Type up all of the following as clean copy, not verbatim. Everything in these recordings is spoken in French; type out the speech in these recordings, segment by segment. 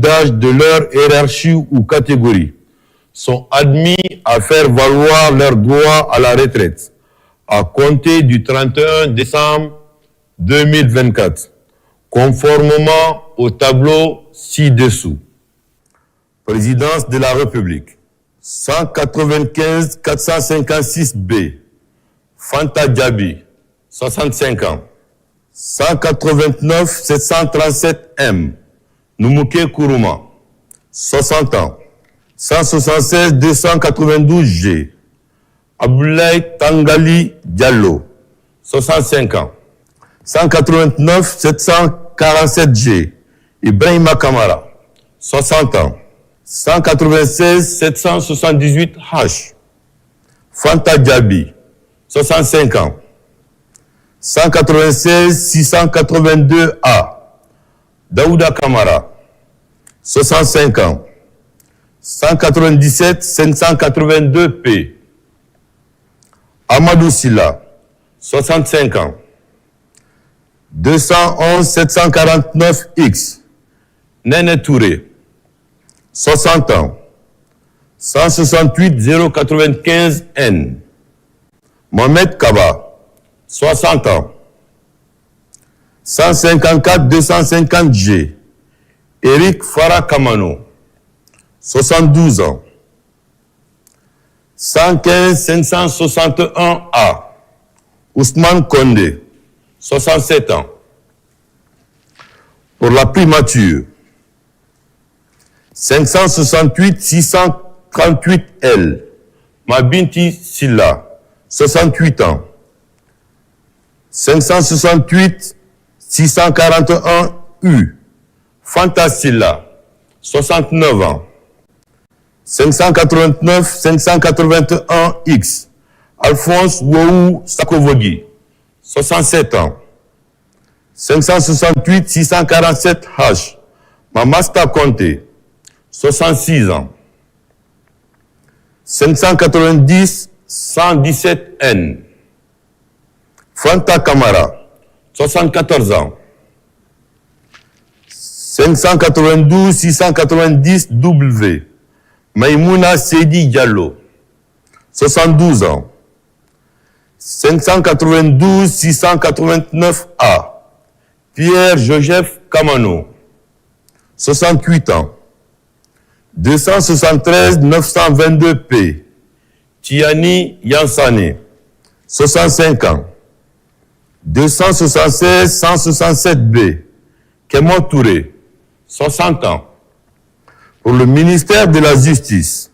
d'âge de leur hiérarchie ou catégorie sont admis à faire valoir leur droit à la retraite à compter du 31 décembre 2024, conformément au tableau ci-dessous. Présidence de la République. 195 456 B. Fanta Djabi, 65 ans. 189 737 M. Noumouké Kourouma, 60 ans. 176 292 G. Aboulaye Tangali Diallo, 65 ans. 189 747 G. Ibrahima Kamara, 60 ans. 196 778 H. Fanta Djabi, 65 ans. 196 682 A. Daouda Kamara, 65 ans. 197 582 P. Amadou Silla, 65 ans. 211 749 X. Nene Touré, 60 ans. 168 095 N. Mohamed Kaba, 60 ans. 154 250 G. Eric Farah Kamano, 72 ans. 115 561 A. Ousmane Kondé, 67 ans. Pour la primature, 568 638 L. Mabinti Silla, 68 ans. 568 641 U. Fanta Silla, 69 ans. 589 581 X. Alphonse Wou Sakovogi, 67 ans. 568 647 H. Mamasta Conté, 66 ans. 590 117 N. Fanta Kamara, 74 ans. 592 690 W. Maïmouna Seydi Diallo, 72 ans. 592 689 A. Pierre-Joseph Kamano, 68 ans. 273 922 P. Tiani Yansane, 65 ans. 276 167 B. Kémo Touré, 60 ans. Pour le ministère de la Justice,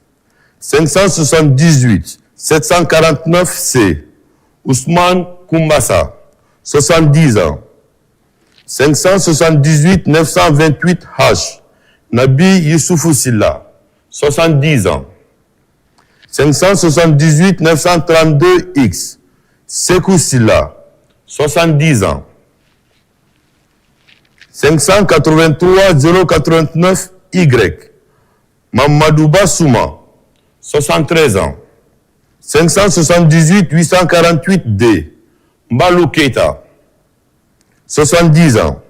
578 749 C. Ousmane Koumbassa, 70 ans. 578 928 H. Nabi Youssoufou Silla, 70 ans. 578 932 X. Sekou Silla, 70 ans. 583 089 Y. Mamadou Bassouma, 73 ans. 578 848 D. Mbalou Keita, 70 ans.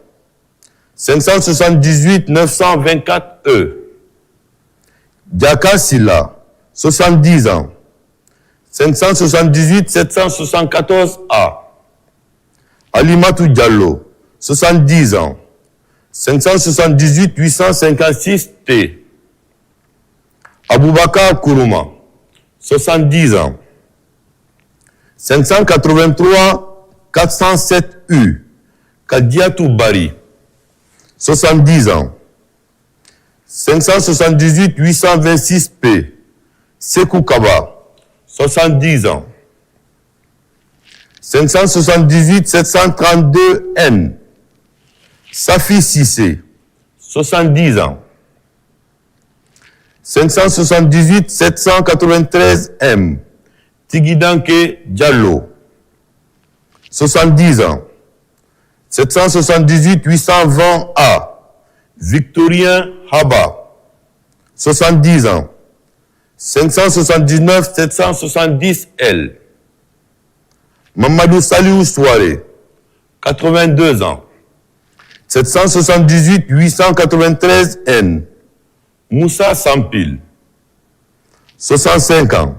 578 924 E. Diaka Silla, 70 ans. 578 774 A. Alimatou Diallo, 70 ans. 578 856 T. Aboubakar Kourouma, 70 ans. 583 407 U. Kadiatou Bari, 70 ans. 578 826 P. Sekou Kaba, 70 ans. 578 732 N. Safi Sissé, 70 ans. 578 793 M. Tigidanke Diallo, 70 ans. 778 820 A. Victorien Haba, 70 ans. 579 770 L. Mamadou Saliou Souare, 82 ans. 778 893 N. Moussa Sampil, 65 ans.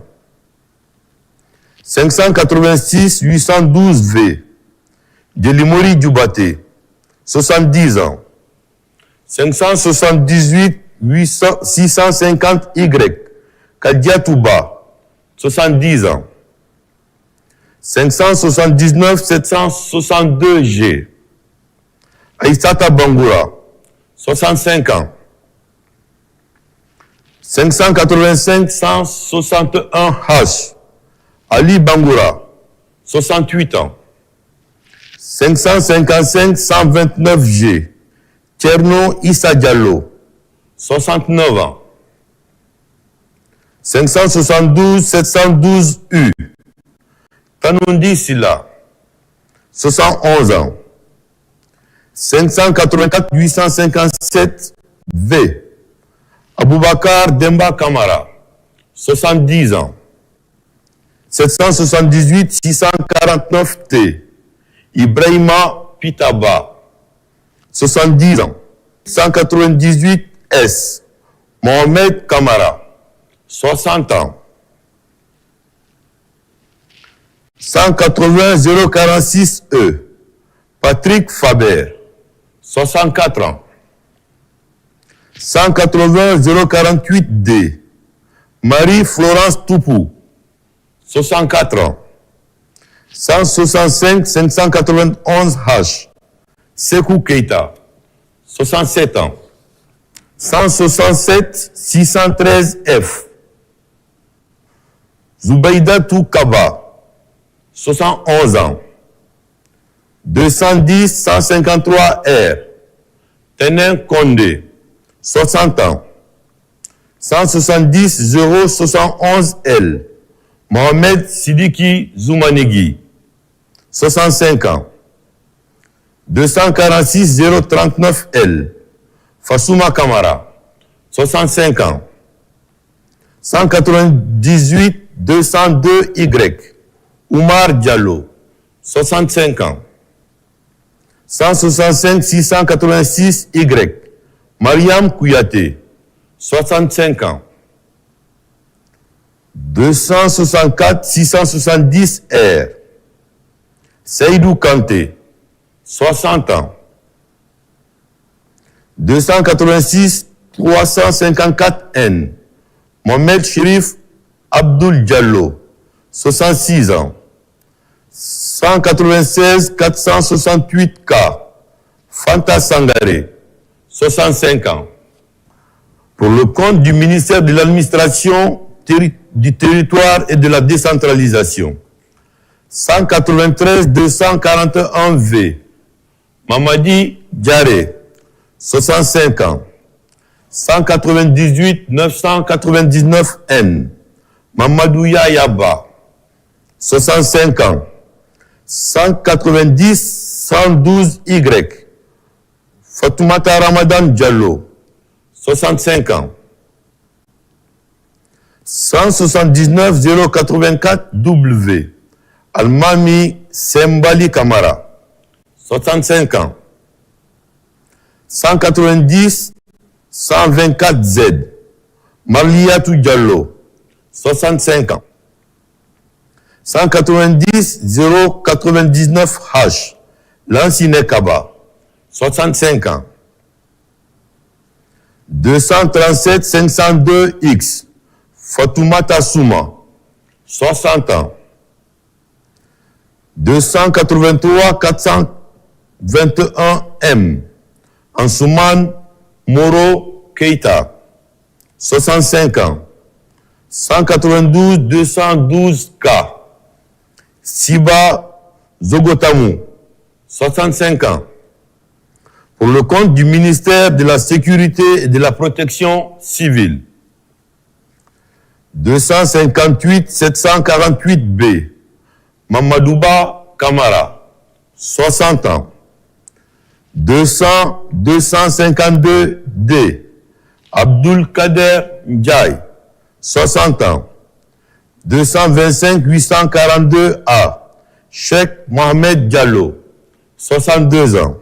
586 812 V. Delimori Djoubate, 70 ans. 578 650 Y. Kadia Touba, 70 ans. 579 762 G. Aïssata Bangoura, 65 ans. 585 161 H. Ali Bangoura, 68 ans. 555 129 G. Tcherno Issa Diallo, 69 ans. 572 712 U. Tanoundi Silla, 71 ans. 584 857 V. Aboubakar Demba Kamara, 70 ans. 778 649 T. Ibrahima Pitaba, 70 ans. 198 S. Mohamed Kamara, 60 ans. 180 046 E. Patrick Faber, 64 ans. 180 048 D. Marie-Florence Toupou, 64 ans. 165 591 H. Sekou Keita, 67 ans. 167 613 F. Zoubaïda Toukaba, 71 ans. 210 153 R. Tenin Kondé, 60 ans. 170 071 L. Mohamed Sidiki Zoumanegui, 65 ans. 246 039 L. Fassouma Kamara, 65 ans. 198 202 Y. Oumar Diallo, 65 ans. 165 686 Y. Mariam Kouyaté, 65 ans. 264 670 R. Seydou Kanté, 60 ans. 286 354 N. Mohamed Chérif Abdoul Diallo, 66 ans. 196 468 K. Fanta Sangaré, 65 ans. Pour le compte du ministère de l'Administration du Territoire et de la Décentralisation, 193 241 V. Mamadi Diaré, 65 ans. 198 999 N. Mamadou Yaba, 65 ans. 190 112 Y. Fatoumata Ramadan Diallo, 65 ans. 179 084 W. Almami Sembali Kamara, 65 ans. 190 124 Z. Marliatou Diallo, 65 ans. 190 099 H. Lansine Kaba, 65 ans. 237 502 X. Fatoumata Souma, 60 ans. 283 421 M. Ansouman Moro Keita, 65 ans. 192 212 K. Siba Zogotamou, 65 ans. Pour le compte du ministère de la Sécurité et de la Protection civile, 258 748 B. Mamadouba Kamara, 60 ans. 252 D. Abdul Kader Ndiaye, 60 ans. 225 842 A. Cheikh Mohamed Diallo, 62 ans.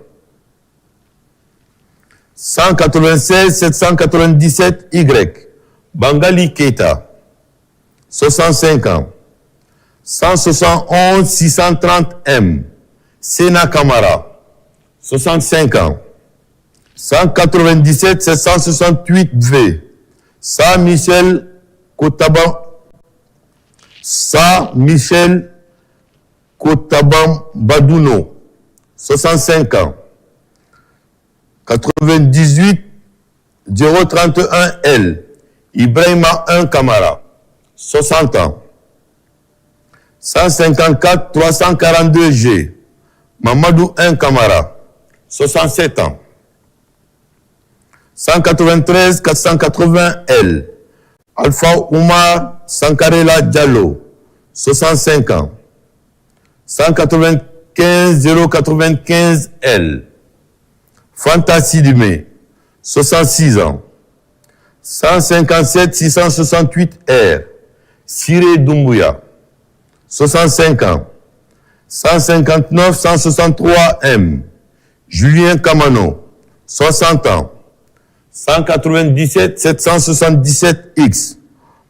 196 797 Y. Bangali Keita, 65 ans. 171 630 M. Sena Kamara, 65 ans. 197 768 V. Saint-Michel Kotabam Badouno, 65 ans. 98 031 L. Ibrahima 1 Kamara, 60 ans. 154 342 G. Mamadou 1 Kamara, 67 ans. 193 480 L. Alpha Oumar Sankarela Diallo, 65 ans. 195 095 L. Fantasy Dumé, 66 ans. 157 668 R. Siré Doumbouya, 65 ans. 159 163 M. Julien Kamano, 60 ans. 197 777 X.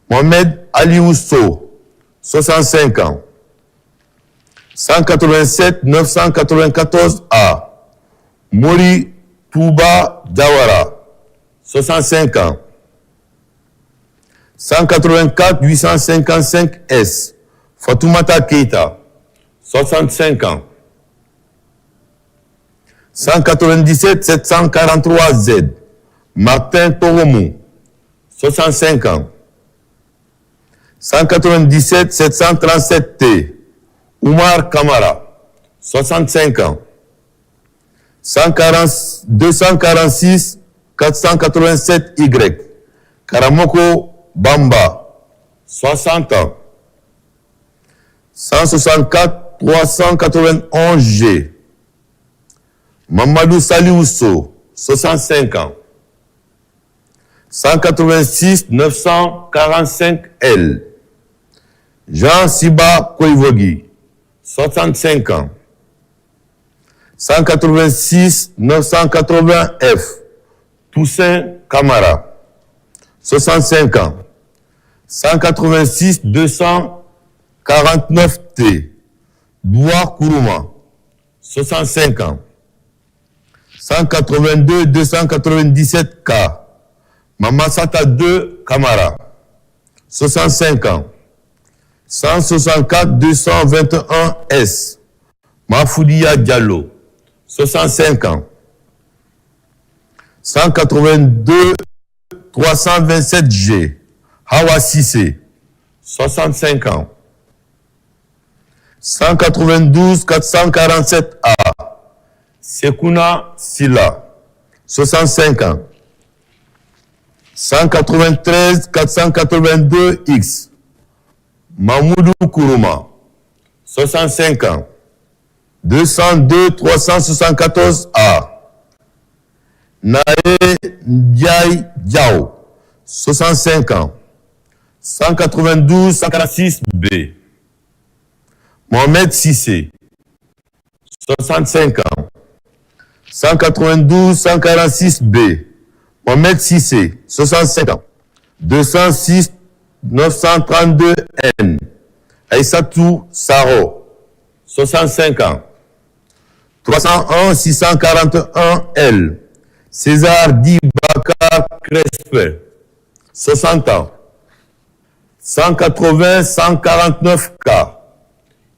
Mohamed Ali Ousso, 65 ans. 187 994 A. Mori Touba Dawara, 65 ans. 184 855 S. Fatoumata Keita, 65 ans. 197 743 Z. Martin Toromou, 65 ans. 197 737 T. Oumar Kamara, 65 ans. 246 487 Y. Karamoko Bamba, 60 ans. 164 391 G. Mamadou Saliousso, 65 ans. 186 945 L. Jean Siba Koivogi, 65 ans. 186 980 F. Toussaint Kamara, 65 ans. 186 249 T. Doua Kourouma, 65 ans. 182 297 K. Mamasata 2 Kamara, 65 ans. 164 221 S. Mafoudia Diallo, 65 ans. 182 327 G. Hawa Sissé, 65 ans. 192 447 A. Sekouna Silla, 65 ans. 193 482 X. Mamoudou Kourouma, 65 ans. 202 374 A. Nae Ndiaye Diao, 65 ans. 192 146 B. Mohamed Sissé, 65 ans. 192 146 B. Mohamed Sissé, 65 ans. 206 932 N. Aïssatou Saro, 65 ans. 301 641 L. César Di Bakar Crespe, 60 ans. 180 149 K.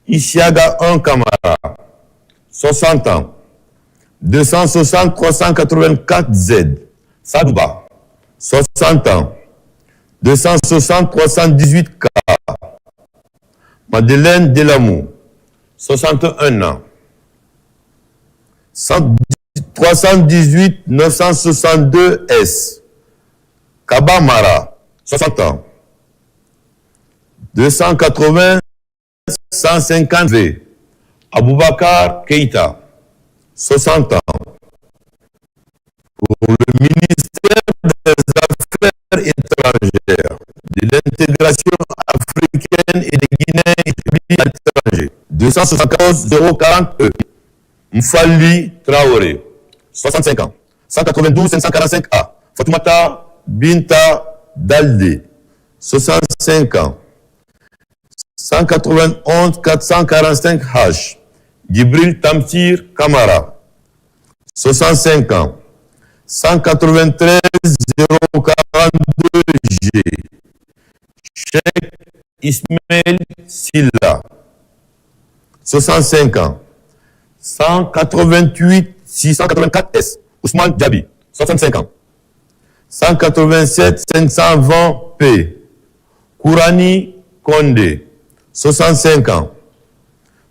Ishiaga 1 Kamara, 60 ans. 260 384 Z. Sadouba, 60 ans. 260 318 K. Madeleine Delamou, 61 ans. 318 962 S. Kabamara, 60 ans. 280 150 V. Aboubakar Keita, 60 ans. Pour le ministère des Affaires étrangères, de l'intégration africaine et des Guinéens établis à l'étranger, 274 040 E. Mfali Traoré, 65 ans. 192 545A. Fatoumata Binta Dalde, 65 ans. 191 445 H. Gibril Tamsir Kamara, 65 ans. 193 042 G. Cheikh Ismail Silla, 65 ans. 188 684 S. Ousmane Djabi, 65 ans. 187 520 P. Kourani Kondé, 65 ans.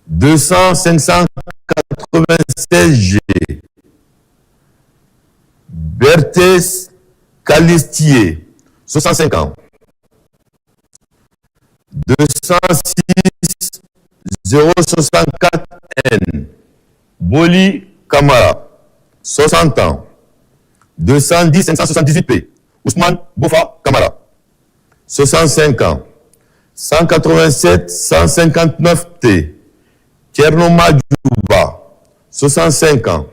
200 596 G. Berthès Calistier, 65 ans. 206 064 N. Boli Kamara, 60 ans. 210 578 P. Ousmane Bofa Kamara, 65 ans. 187 159 T. Tcherno Djouba, 65 ans.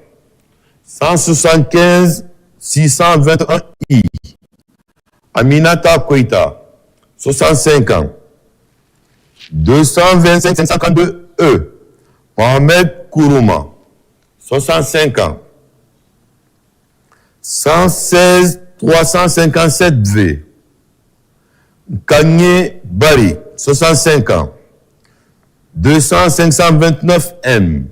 175 621 I. Aminata Koita, 65 ans. 225 552 E. Mohamed Kourouma, 65 ans. 116 357 V. Kanye Bari, 65 ans. 200 529 M.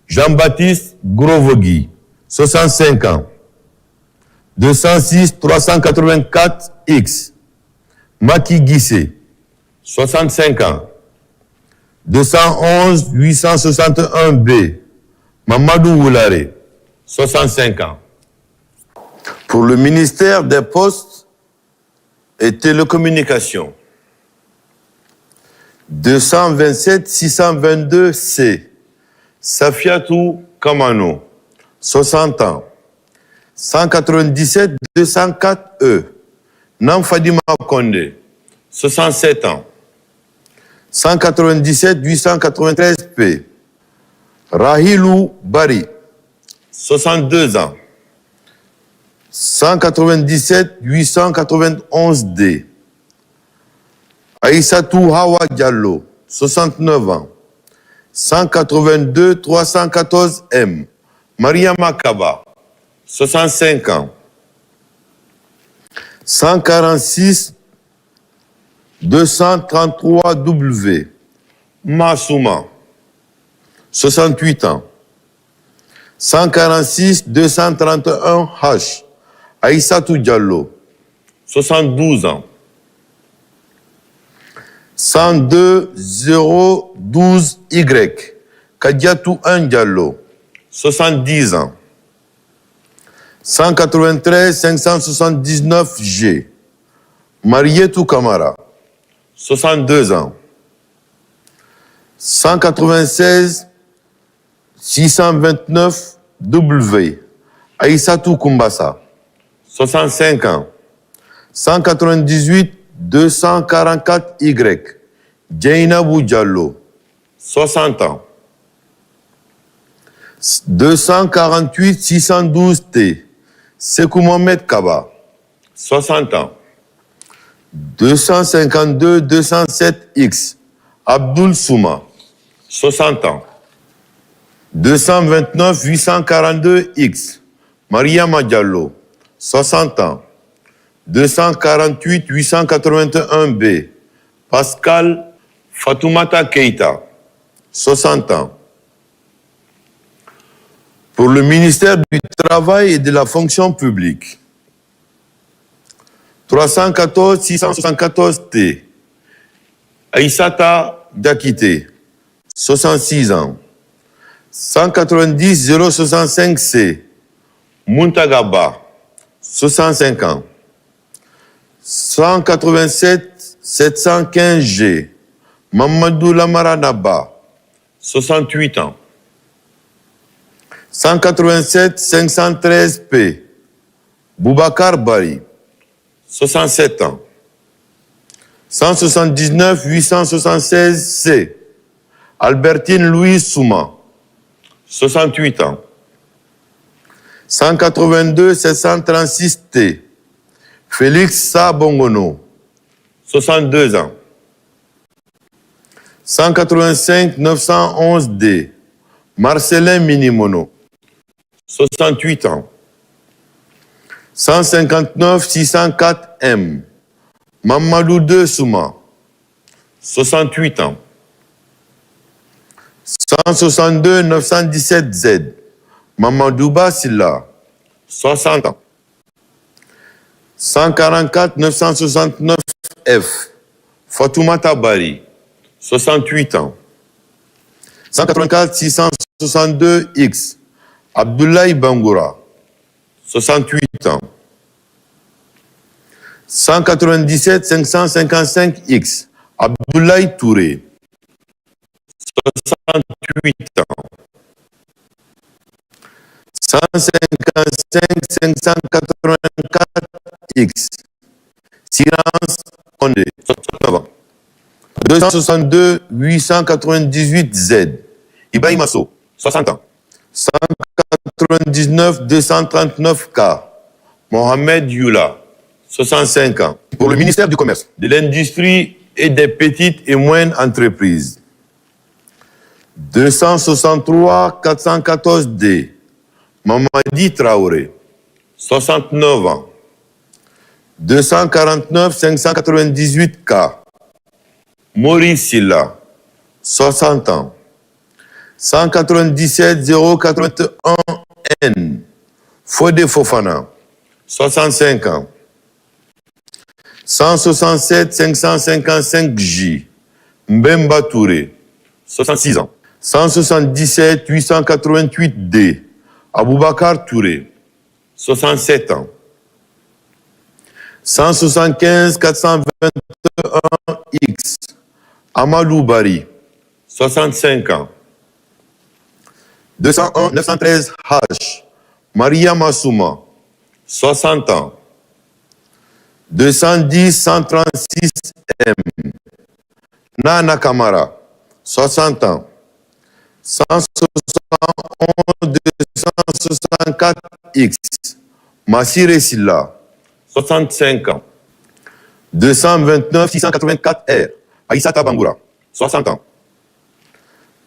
Jean-Baptiste Grovogui, 65 ans. 206 384 X. Maki Guissé, 65 ans. 211 861 B. Mamadou Woulare, 65 ans. Pour le ministère des Postes et Télécommunications, 227 622 C. Safiatou Kamano, 60 ans. 197 204 E. Namfadima Kondé, 67 ans. 197 893 P. Rahilou Bari, 62 ans. 197 891 D. Aïssatou Hawa Diallo, 69 ans. 182 314 M. Maria Makaba, 65 ans. 146 233 W. Massouma, 68 ans. 146 231 H. Aïssatou Diallo, 72 ans. 102 012 Y. Kadiatou Diallo, 70 ans. 193 579 G. Marietou Kamara, 62 ans. 196 629 W. Aïssatou Koumbassa, 65 ans. 198 244 Y. Djainabou Diallo, 60 ans. 248 612 T. Sekou Mohamed Kaba, 60 ans. 252 207 X. Abdoul Souma, 60 ans. 229 842 X. Mariama Diallo, 60 ans. 248 881 B. Pascal Fatoumata Keita, 60 ans. Pour le ministère du Travail et de la Fonction publique, 314 674 T. Aïssata Dakité, 66 ans. 190 065 C. Muntagaba, 65 ans. 187 715 G. Mamadou Lamaranaba, 68 ans. 187 513 P. Boubacar Bari, 67 ans. 179 876 C. Albertine Louise Souma, 68 ans. 182 736 T. Félix Sabongono, 62 ans. 185 911 D. Marcelin Minimono, 68 ans. 159 604 M. Mamadou De Souma, 68 ans. 162 917 Z. Mamadouba Silla, 60 ans. 144 969 F. Fatoumata Bari, 68 ans. 184 662 X. Abdoulaye Bangoura, 68 ans. 197 555 X. Abdoulaye Touré, 68 ans. 155 584 X. Silence Ondé, 69 ans. 262 898 Z. Ibrahim Asso, 60 ans. 199 239 K. Mohamed Youla, 65 ans. Pour le ministère du Commerce, de l'Industrie et des petites et moyennes entreprises. 263 414 D. Mamadi Traoré, 69 ans. 249 598 K. Maurice Silla, 60 ans. 197 081 N. Fodé Fofana, 65 ans. 167 555 J. Mbemba Touré, 66 ans. 177 888 D. Aboubakar Touré, 67 ans. 175 421 X. Amadou Bari, 65 ans. 201 913 H. Maria Massouma, 60 ans. 210 136 M. Nana Kamara, 60 ans. 171 264 X. Massire Silla, 65 ans. 229 684 R. Aïssata Bangoura, 60 ans.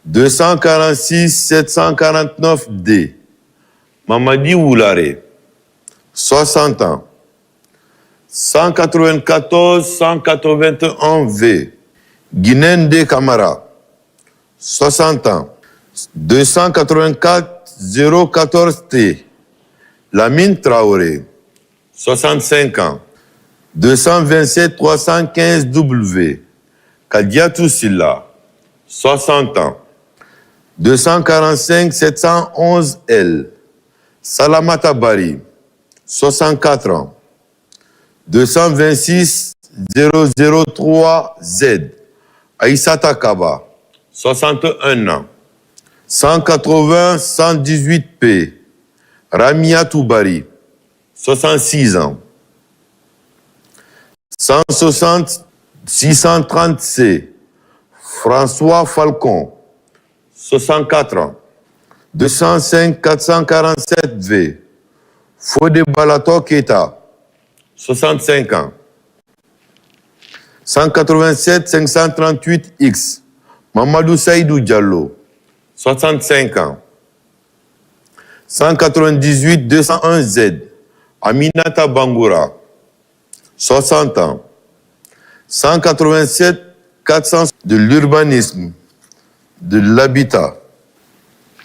246 749 D. Mamadi Oulare, 60 ans. 194 181 V. Guinende Kamara, 60 ans. 284 014 T. Lamine Traoré, 65 ans. 227 315 W. Kadiatou Silla, 60 ans. 245 711 L. Salamata Bari, 64 ans. 226 003 Z. Aïssata Kaba, 61 ans. 180 118 P. Ramia Toubari, 66 ans. 160 630 C. François Falcon, 64 ans. 205 447 V. Fodé Balato Keita, 65 ans. 187 538 X. Mamadou Saïdou Diallo, 65 ans. 198 201 Z. Aminata Bangoura, 60 ans. 187 400 de l'urbanisme, de l'habitat,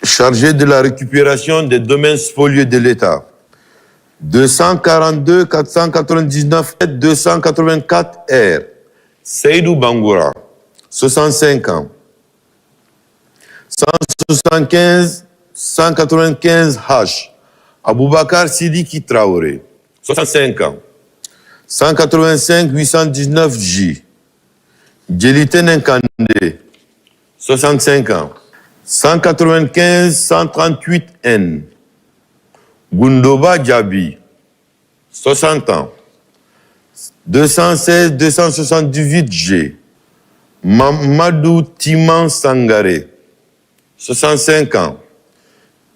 chargé de la récupération des domaines spoliés de l'État. 242 499 284 R. Seydou Bangoura, 65 ans. 175 195 H. Aboubakar Sidiki Traoré, 65 ans. 185 819 J. Djelité Nkandé, 65 ans. 195 138 N. Goundoba Djabi, 60 ans. 216 278 G. Mamadou Timan Sangaré, 65 ans.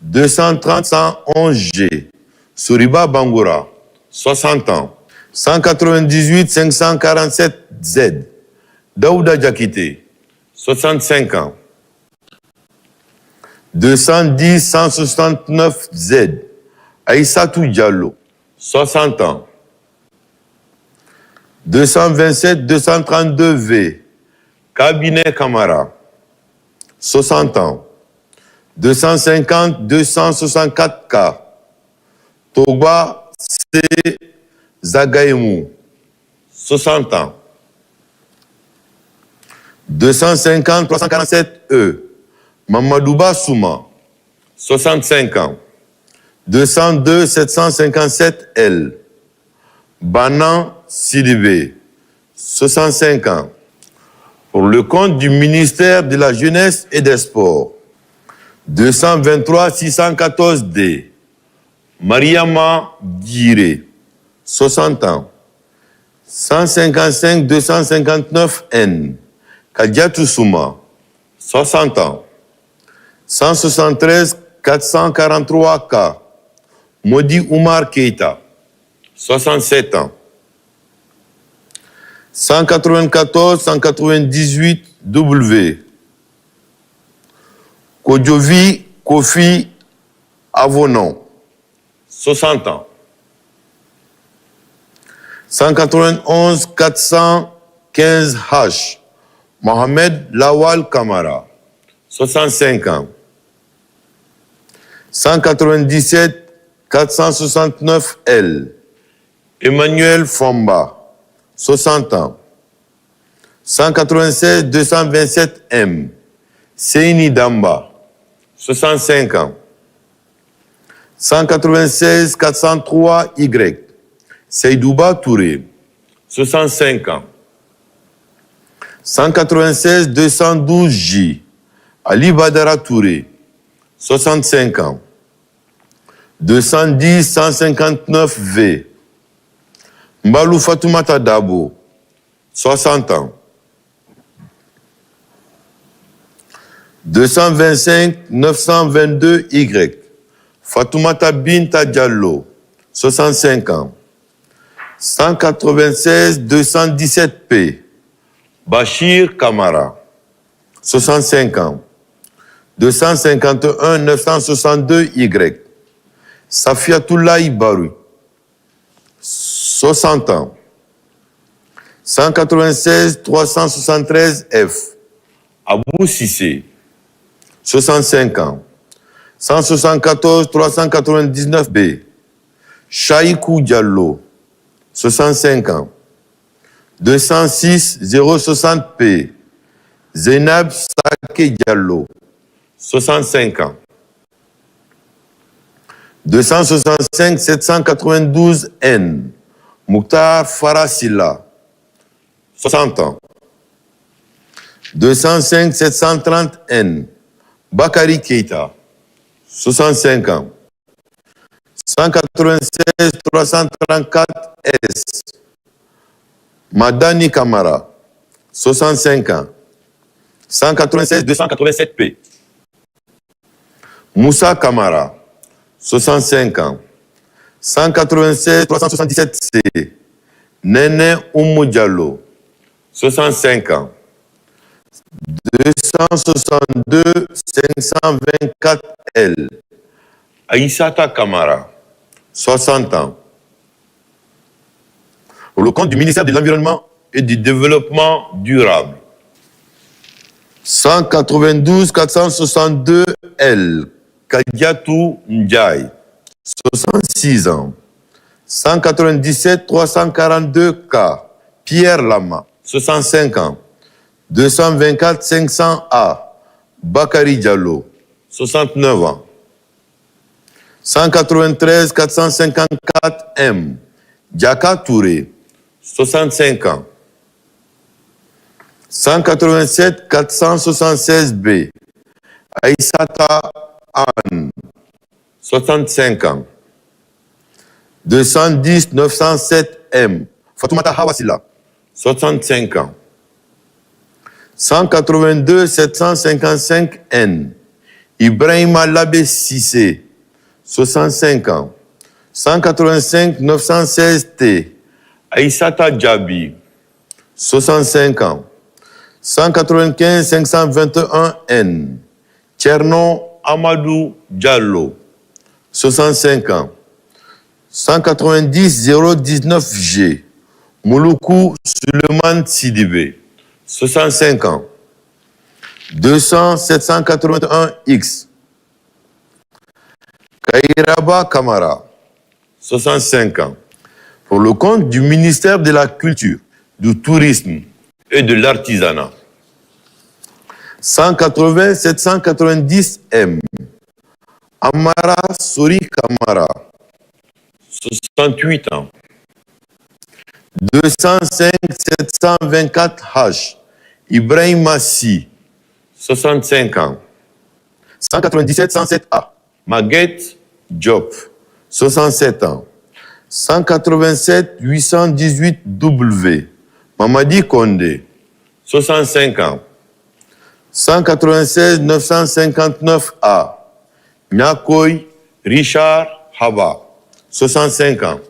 230 111 G. Soriba Bangoura, 60 ans. 198 547 Z. Daouda Diakité, 65 ans. 210 169 Z. Aïssatou Diallo, 60 ans. 227 232 V. Cabinet Camara, 60 ans. 250 264 K. Togba C. Zagaïmou, 60 ans. 250 347 E. Mamadouba Souma, 65 ans. 202 757 L. Banan Sidibé, 65 ans. Pour le compte du ministère de la Jeunesse et des Sports, 223 614 D. Mariama Guiré, 60 ans. 155 259 N. Kadiatou Souma, 60 ans. 173 443 K. Modi Oumar Keita, 67 ans. 194 198 W. Kodjovi Kofi Avonon, 60 ans. 191 415 H. Mohamed Lawal Kamara, 65 ans. 197 469 L. Emmanuel Fomba, 60 ans. 196 227 M. Seini Damba, 65 ans. 196 403 Y. Seydouba Touré, 65 ans. 196 212 J. Ali Badara Touré, 65 ans. 210 159 V. Mbalou Fatoumata Dabo, 60 ans. 225 922 Y. Fatoumata Binta Diallo, 65 ans. 196 217 P. Bachir Kamara, 65 ans. 251 962 Y. Safiatoula Ibaru, 60 ans. 196 373 F. Abou Sissé, 65 ans. 174 399 B. Chaïkou Diallo, 65 ans. 206 060 P. Zainab Sake Diallo, 65 ans. 265 792 N. Mouktar Farasila, 60 ans. 205 730 N. Bakari Keita, 65 ans. 196 334 S. Madani Kamara, 65 ans. 196 287 P. Moussa Kamara, 65 ans. 196 377 C. Nene Oumou Diallo, 65 ans. 262 524 L. Aïssata Kamara, 60 ans. Pour le compte du ministère de l'Environnement et du Développement durable, 192 462 L. Kadiatou Ndiaye, 66 ans. 197 342 K. Pierre Lama, 65 ans. 224 500 A. Bakari Diallo, 69 ans. 193 454 M. Diaka Touré, 65 ans. 187 476 B. Aïssata Anne, 65 ans. 210 907 M. Fatoumata Hawasila, 65 ans. 182 755 N. Ibrahima Labé Sissé, 65 ans. 185 916 T. Aïssata Djabi, 65 ans. 195 521 N. Tcherno Amadou Diallo, 65 ans. 190 019 G. Mouloukou Suleiman Sidibé, 65 ans. 200 781 X. Kairaba Kamara, 65 ans. Pour le compte du ministère de la Culture, du Tourisme et de l'Artisanat. 180 790 M. Amara Sori Kamara, 68 ans. 205 724 H. Ibrahim Massi, 65 ans. 197 107 A. Maguette Diop, 67 ans. 187 818 W. Mamadi Kondé, 65 ans. 196 959 A. Nyakoy Richard Haba, 65 ans.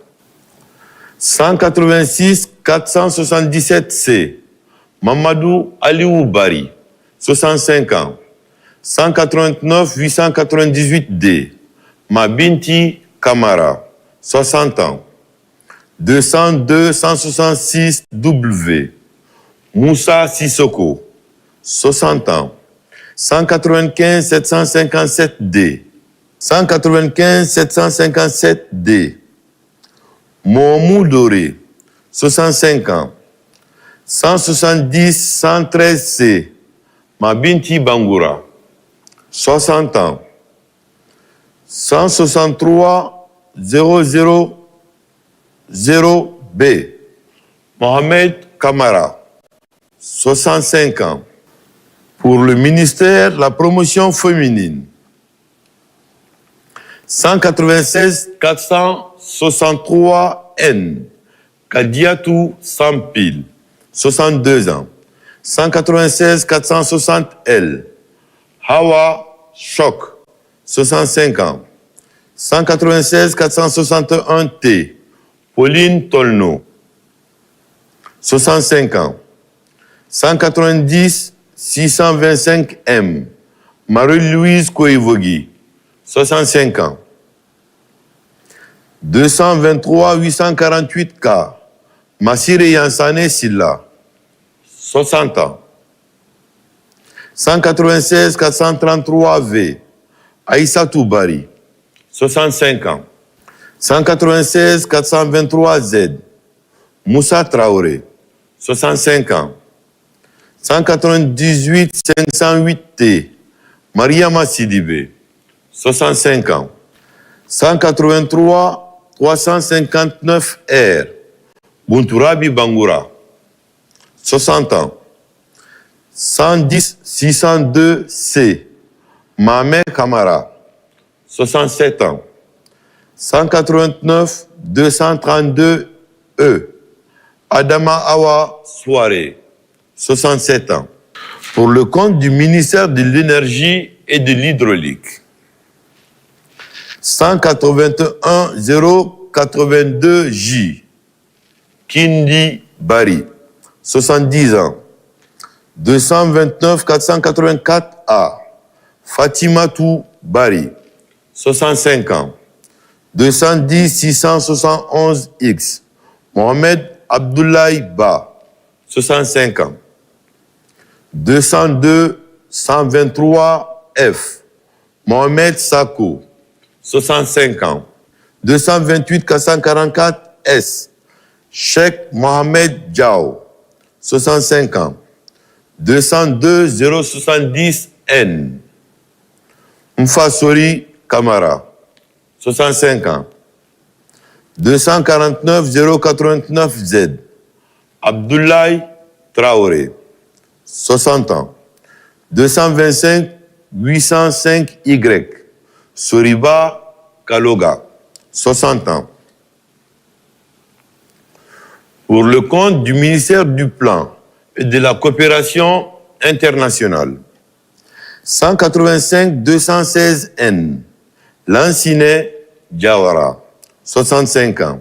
186 477 C. Mamadou Aliou Bari, 65 ans. 189 898 D. Mabinti Kamara, 60 ans. 202 166 W. Moussa Sissoko, 60 ans. 195 757 D. 195 757 D. Mohamou Doré, 65 ans. 170 113 C. Mabinti Bangoura, 60 ans. 163 000 B. Mohamed Kamara, 65 ans. Pour le ministère de la promotion féminine, 196 463 N. Kadiatou Sampil, 62 ans. 196 460 L. Hawa Chok, 65 ans. 196 461 T. Pauline Tolno, 65 ans. 190 625 M. Marie-Louise Koivogi, 65 ans. 223 848 K. Massire Yansane Silla, 60 ans. 196 433 V. Aïssa Toubari, 65 ans. 196 423 Z. Moussa Traoré, 65 ans. 198 508 T. Mariama Sidibé, 65 ans. 183 359 R. Buntourabi Bangoura, 60 ans. 110 602 C. Mamé Kamara, 67 ans. 189 232 E. Adama Awa Soare, 67 ans. Pour le compte du ministère de l'Énergie et de l'Hydraulique. 181 082 J. Kindi Bari, 70 ans. 229 484 A. Fatimatou Bari, 65 ans. 210 671 X. Mohamed Abdoulaye Ba, 65 ans. 202 123 F. Mohamed Sako, 65 ans. 228 444 S. Cheikh Mohamed Diao, 65 ans. 202 070 N. Mfasori Kamara, 65 ans. 249 089 Z. Abdoulaye Traoré, 60 ans. 225 805 Y. Soriba Kaloga, 60 ans. Pour le compte du ministère du Plan et de la Coopération internationale, 185 216 N. Lansine Diawara, 65 ans.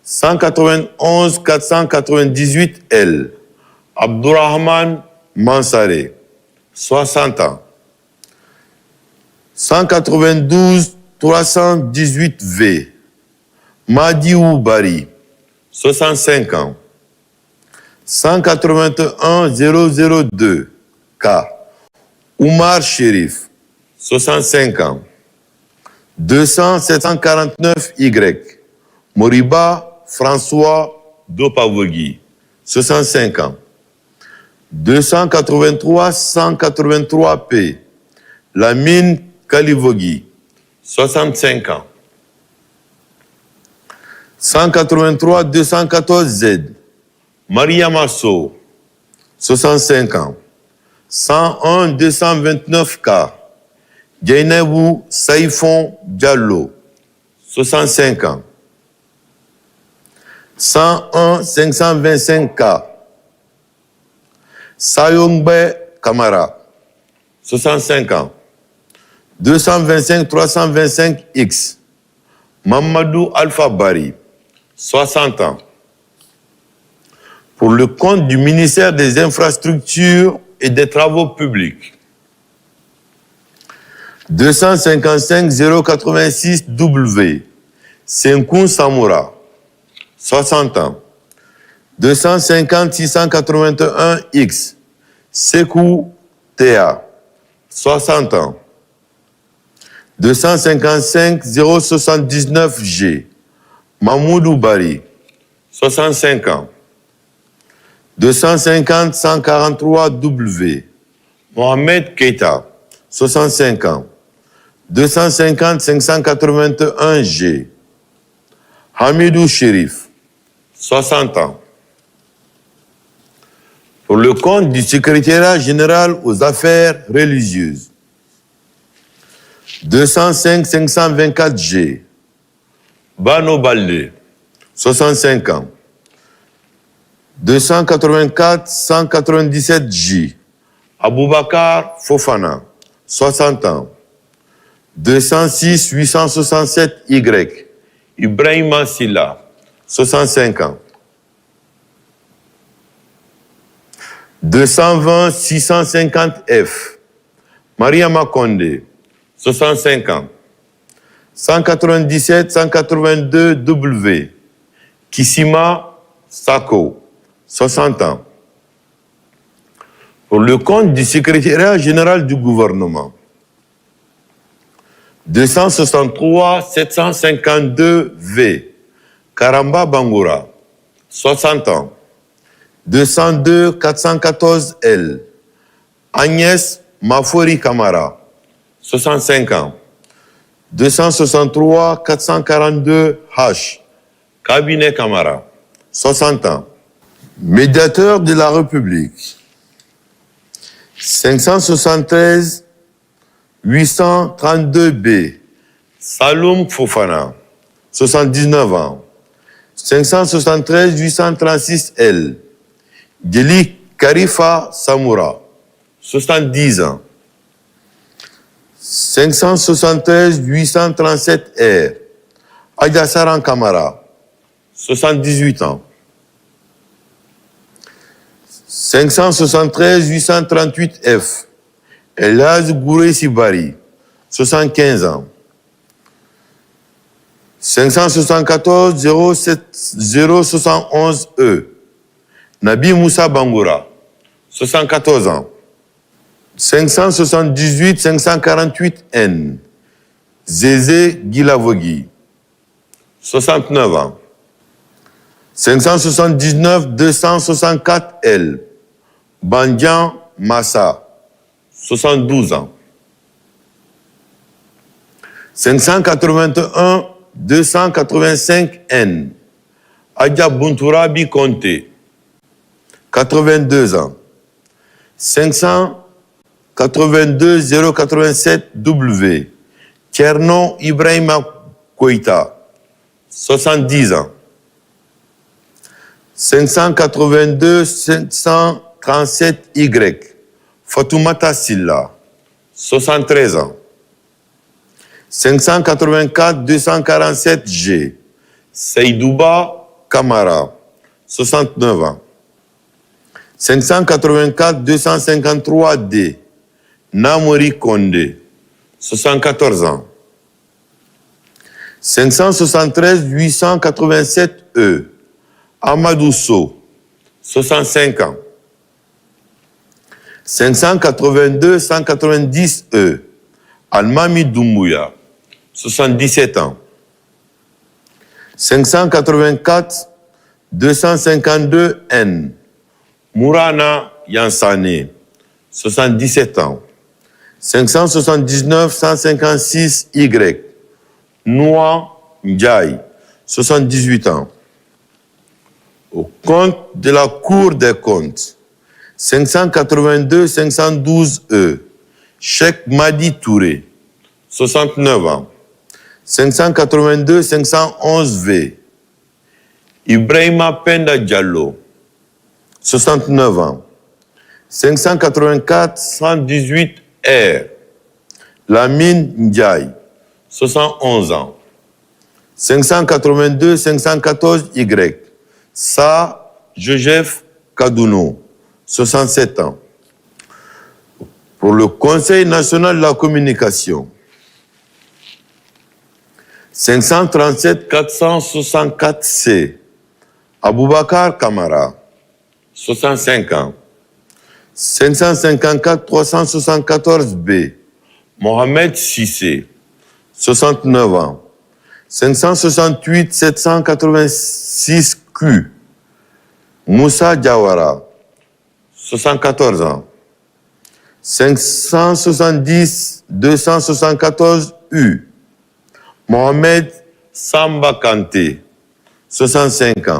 191 498 L. Abdourahman Mansare, 60 ans. 192 318 V. Madiou Bari, 65 ans. 181 002 K. Oumar Chérif, 65 ans. 200 749 Y. Moriba François Dopavogui, 65 ans. 283 183 P. Lamine Kalivogui, 65 ans. 183 214 Z. Maria Masso, 65 ans. 101 229 K. Djainebou Saïfon Diallo, 65 ans. 101 525 K. Sayongbe Kamara, 65 ans. 225 325 X. Mamadou Alpha Bari, 60 ans. Pour le compte du ministère des Infrastructures et des Travaux Publics. 255 086 W. Senkoun Samoura, 60 ans. 250 681 X. Sekou Théa, 60 ans. 255 079 G. Mamoudou Bari, 65 ans. 250 143 W. Mohamed Keita, 65 ans. 250 581 G. Hamidou Chérif, 60 ans. Pour le compte du secrétariat général aux affaires religieuses. 205 524 G. Bano Balde, 65 ans. 284 197 J. Aboubakar Fofana, 60 ans. 206 867 Y. Ibrahima Silla, 65 ans. 220 650 F. Mariama Konde, 65 ans. 197 182 W. Kissima Sako, 60 ans. Pour le compte du secrétariat général du gouvernement. 263 752 V. Karamba Bangoura, 60 ans. 202 414 L. Agnès Mafori Kamara, 65 ans. 263 442 H. Cabinet Kamara, 60 ans. Médiateur de la République. 573 832 B. Saloum Fofana, 79 ans. 573 836 L. Djeli Karifa Samoura, 70 ans. 573 837 R. Adjassaran Kamara, 78 ans. 573 838 F. Elaz Gouré Sibari, 75 ans. 574 071 E. Nabi Moussa Bangoura, 74 ans. 578 548 N. Zézé Gilavogui, 69 ans. 579 264 L. Bandian Massa, 72 ans. 581 285 N. Adja Buntourabi Conté, 82 ans. 582 087 W. Tchernon Ibrahima Koïta, 70 ans. 582 537 Y. Fatoumata Silla, 73 ans. 584 247 G. Seydouba Kamara, 69 ans. 584 253 D. Namori Kondé, 74 ans. 573 887 E. Amadou Sow, 65 ans. 582 190 E. Almami Doumbouya, 77 ans. 584 252 N. Mourana Yansane, 77 ans. 579 156 Y. Noa Ndiaye, 78 ans. Au compte de la Cour des comptes, 582 512 E. Cheikh Madi Touré, 69 ans. 582 511 V. Ibrahima Penda Diallo, 69 ans. 584 118 R. Lamine Ndiaye, 71 ans. 582 514 Y. Sa Joseph Kadouno, 67 ans. Pour le Conseil national de la communication, 537 464 C. Aboubakar Kamara, 65 ans. 554 374 B. Mohamed Sissé, 69 ans. 568 786 Q. Moussa Diawara, 74 ans. 570 274 U. Mohamed Samba Kanté, 65 ans.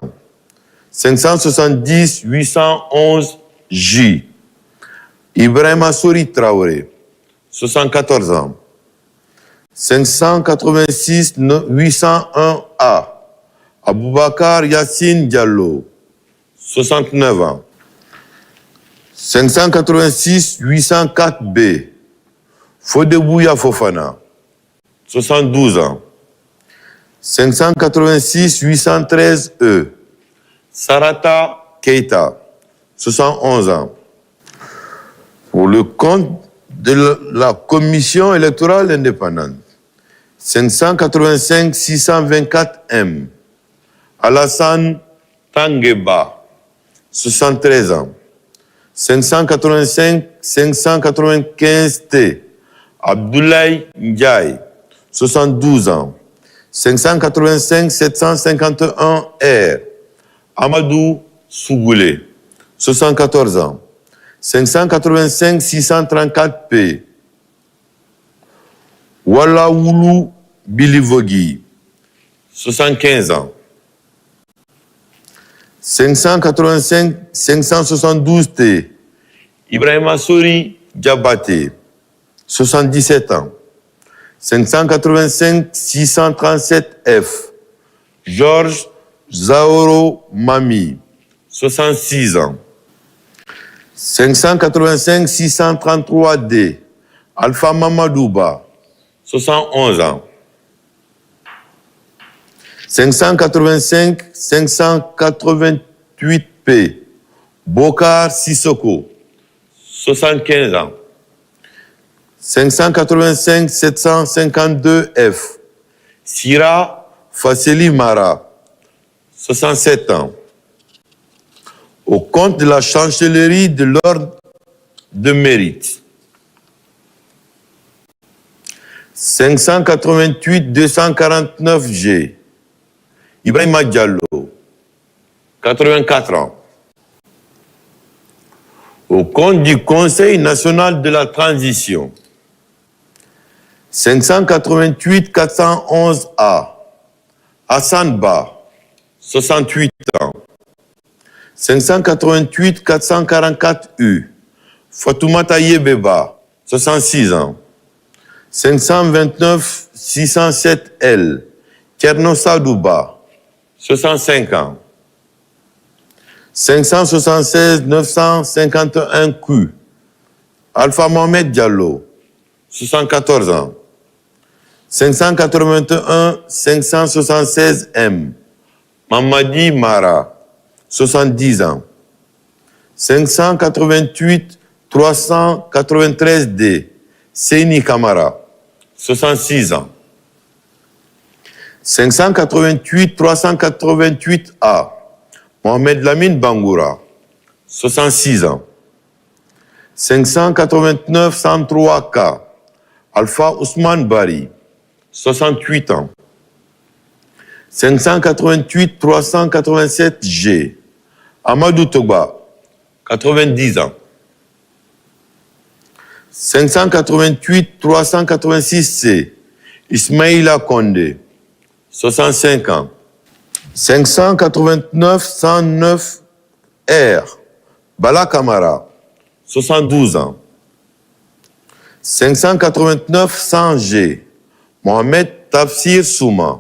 570 811 J. Ibrahima Souri Traoré, 74 ans. 586 801 A. Aboubakar Yassine Diallo, 69 ans. 586 804 B. Fodebouya Fofana, 72 ans. 586 813 E. Sarata Keita, 71 ans. Pour le compte de la Commission électorale indépendante, 585 624 M. Alassane Tangueba, 73 ans. 585 595 T. Abdoulaye Ndiaye, 72 ans. 585 751 R. Amadou Sougoulé, 74 ans. 585 634 P. Walaoulou Bilivogui, 75 ans. 585 572 T. Ibrahima Souri Diabaté, 77 ans. 585 637 F. Georges Zaoro Mami, 66 ans. 585 633 D. Alpha Mamadouba, 71 ans. 585 588 P. Bokar Sissoko, 75 ans. 585 752 F. Sira Fasseli Mara, 67 ans. Au compte de la chancellerie de l'ordre de mérite, 588 249 G. Ibrahima Diallo, 84 ans. Au compte du Conseil national de la transition, 588 411 A. Hassan Ba, 68 ans. 588 444 U. Fatoumata Yebeba, 66 ans. 529 607 L. Kerno Sadouba, 65 ans. 576 951 Q. Alpha Mohamed Diallo, 74 ans. 581 576 M. Mamadi Mara, 70 ans. 588 393 D. Seni Kamara, 66 ans. 588 388 A. Mohamed Lamine Bangoura, 66 ans. 589 103 K. Alpha Ousmane Bari, 68 ans. 588 387 G. Amadou Toba, 90 ans. 588 386 C. Ismaïla Kondé, 65 ans. 589 109 R. Bala Kamara, 72 ans. 589 100 G. Mohamed Tafsir Souma,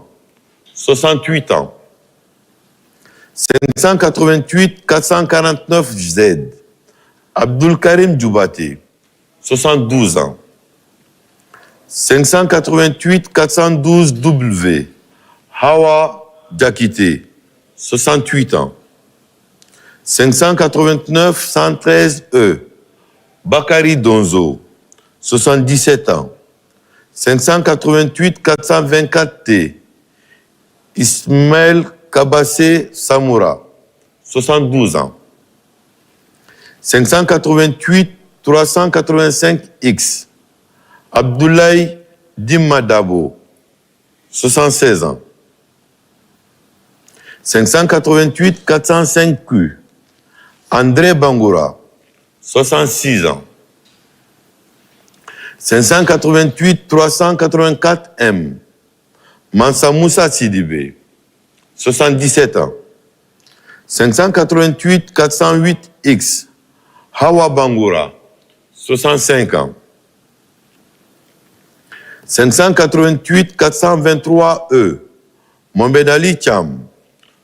68 ans. 588 449 Z. Abdul Karim Djoubati, 72 ans. 588 412 W. Hawa Diakité, 68 ans. 589 113 E. Bakari Donzo, 77 ans. 588 424 T. Ismaël Kabassé Samoura, 72 ans. 588 385 X. Abdoulaye Dimadabo, 76 ans. 588 405 Q. André Bangoura, 66 ans. 588 384 M. Mansa Moussa Sidibé, 77 ans. 588 408 X. Hawa Bangoura, 65 ans. 588 423 E. Mohamed Ali Cham,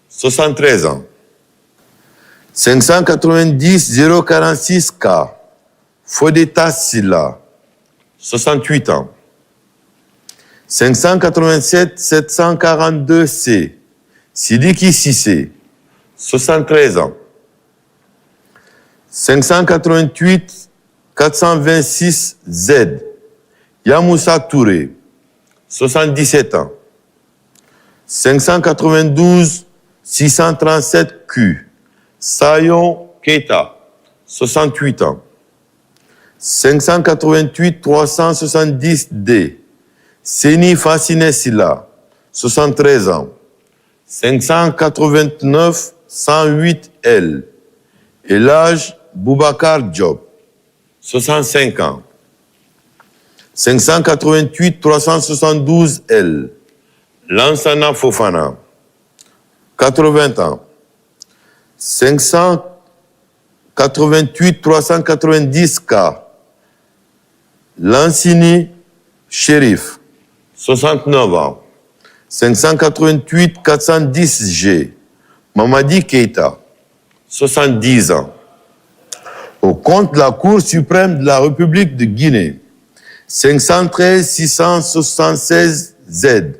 73 ans. 590 046 K. Fodeta Silla, 68 ans. 587 742 C. Sidiki Sissé, 73 ans. 588 426 Z. Yamoussa Touré, 77 ans. 592 637 Q. Sayon Keita, 68 ans. 588 370 D. Seni Fassine Silla, 73 ans. 589 108 L. Elage Boubacar Diop, 65 ans. 588 372 L. Lansana Fofana, 80 ans. 588 390 K. Lansini Chérif, 69 ans. 588 410 G. Mamadi Keita, 70 ans. Au compte de la Cour suprême de la République de Guinée, 513 676 Z.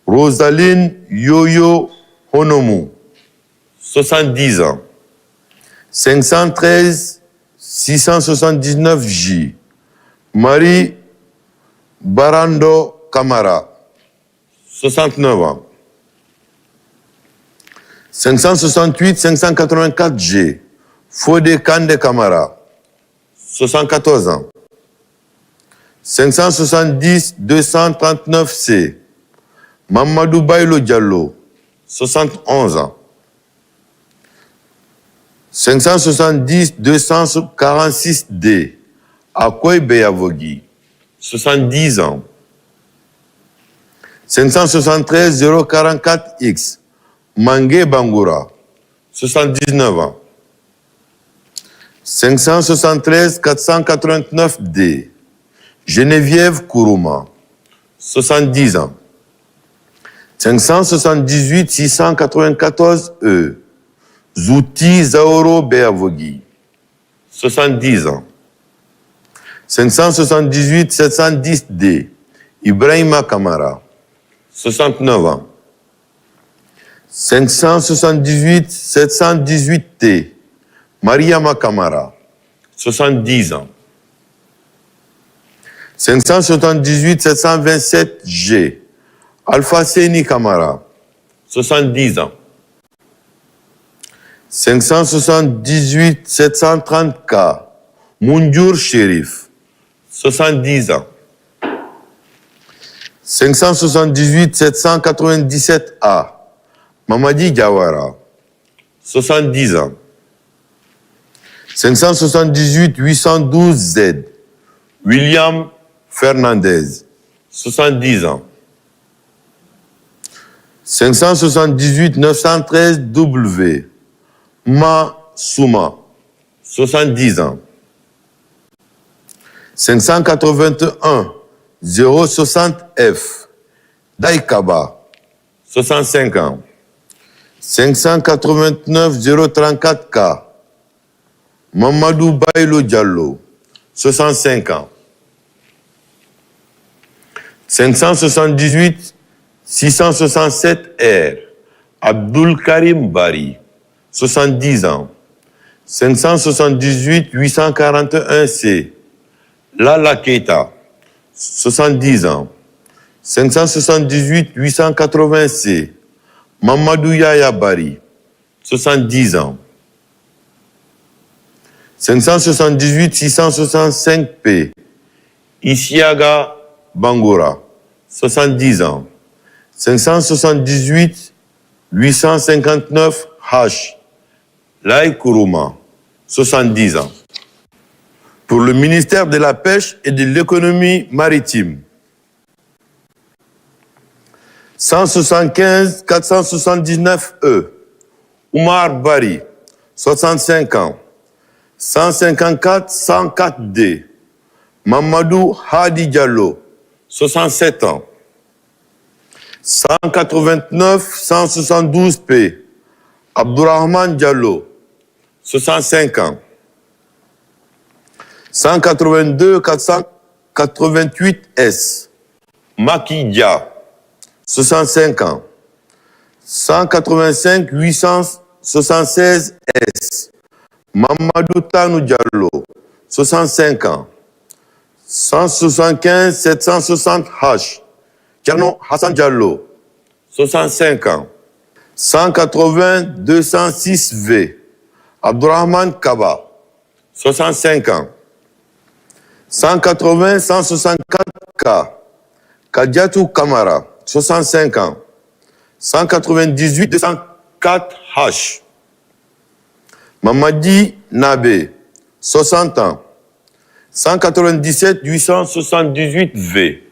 Rosaline Yoyo Honomu, 70 ans. 513 679 J. Marie Barando Kamara, 69 ans. 568 584 G. Fodé Kande Kamara, 74 ans. 570 239 C. Mamadou Bailo Diallo, 71 ans. 570 246 D. Akoy Beyavogi, 70 ans. 573 044 X. Mangue Bangoura, 79 ans. 573 489 D. Geneviève Kourouma, 70 ans. 578 694 E. Zouti Zaoro Beavogi, 70 ans. 578 710 D. Ibrahima Kamara, 69 ans. 578 718T, Mariama Kamara, 70 ans. 578 727G, Alpha Seni Kamara, 70 ans. 578 730K, Mounjour Sherif, 70 ans. 578 797A, Mamadi Diawara, 70 ans. 578 812Z, William Fernandez, 70 ans. 578 913W, Ma Souma, 70 ans. 581 060F, Daikaba, 65 ans. 589 034K, Mamadou Bailo Diallo, 65 ans. 578 667R, Abdul Karim Bari, 70 ans. 578 841C, Lala Keita, 70 ans. 578 880C, Mamadou Yaya Bari, 70 ans. 578 665P, Isiaga Bangura, 70 ans. 578 859H, Lai Kourouma, 70 ans. Pour le ministère de la Pêche et de l'Économie maritime, 175 479E, Oumar Bari, 65 ans. 154 104D, Mamadou Hadi Diallo, 67 ans. 189 172P, Abdourahman Diallo, 65 ans. 182 488S, Maki Dia, 65 ans. 185 876S, Mamadou Tanou Diallo, 65 ans. 175 760H, Kerno Hassan Diallo, 65 ans. 180 206V, Abdourahman Kaba, 65 ans. 180 164K, Kadiatou Kamara, 65 ans. 198 204H, Mamadi Nabe, 60 ans. 197 878V,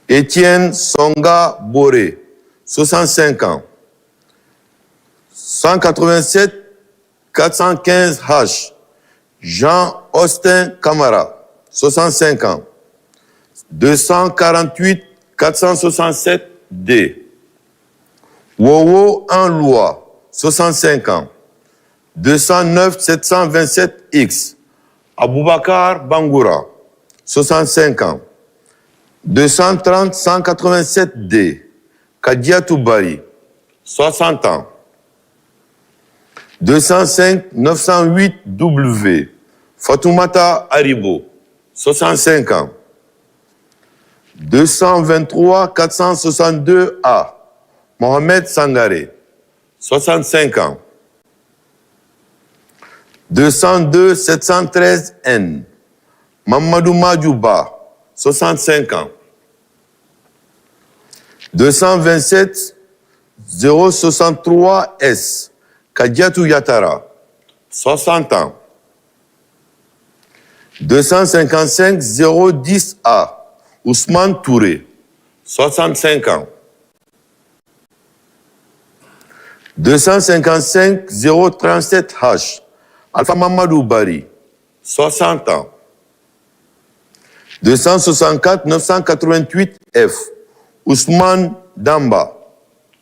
Étienne Songa Boré, 65 ans. 187 415H, Jean-Austin Kamara, 65 ans. 248 467D, Wowo Anloua, 65 ans. 209 727X, Aboubakar Bangoura, 65 ans. 230 187D, Kadiatou Bari, 60 ans. 205 908W, Fatoumata Haribo, 65 ans. 223 462A, Mohamed Sangaré, 65 ans. 202 713N, Mamadou Madjouba, 65 ans. 227 063S, Kadiatou Yatara, 60 ans. 255 010A, Ousmane Touré, 65 ans. 255 037H, Alpha Mamadou Bari, 60 ans. 264 988F, Ousmane Damba,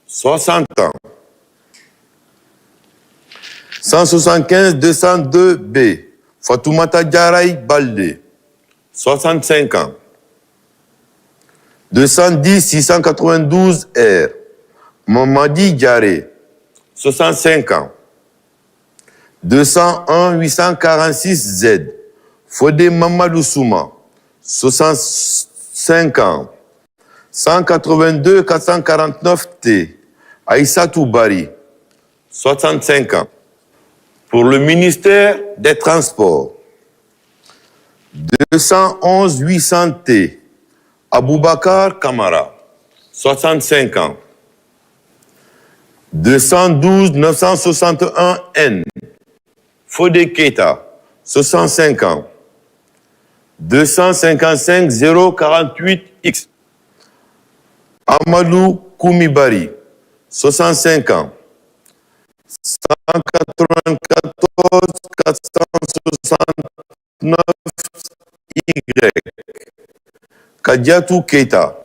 60 ans. 175 202B, Fatoumata Diaraï Baldé, 65 ans. 210 692 R. Mamadi Diaré, 65 ans. 201 846 Z. Fodé Mamadou Souma, 65 ans. 182 449 T. Aïssatou Bari, 65 ans. Pour le ministère des Transports, 211 800 T. Aboubakar Kamara, 65 ans. 212 961 N. Fodé Keita, 65 ans. 255 048 X. Amadou Koumibari, 65 ans. 194 469 Y. Kadiatou Keita,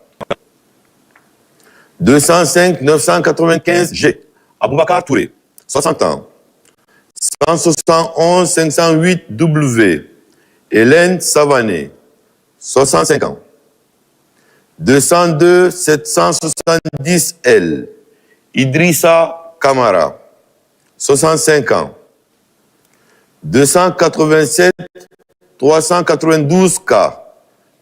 205 995 G. Aboubakar Touré, 60 ans. 171 508 W. Hélène Savané, 65 ans. 202 770 L. Idrissa Kamara, 65 ans. 287 392 K.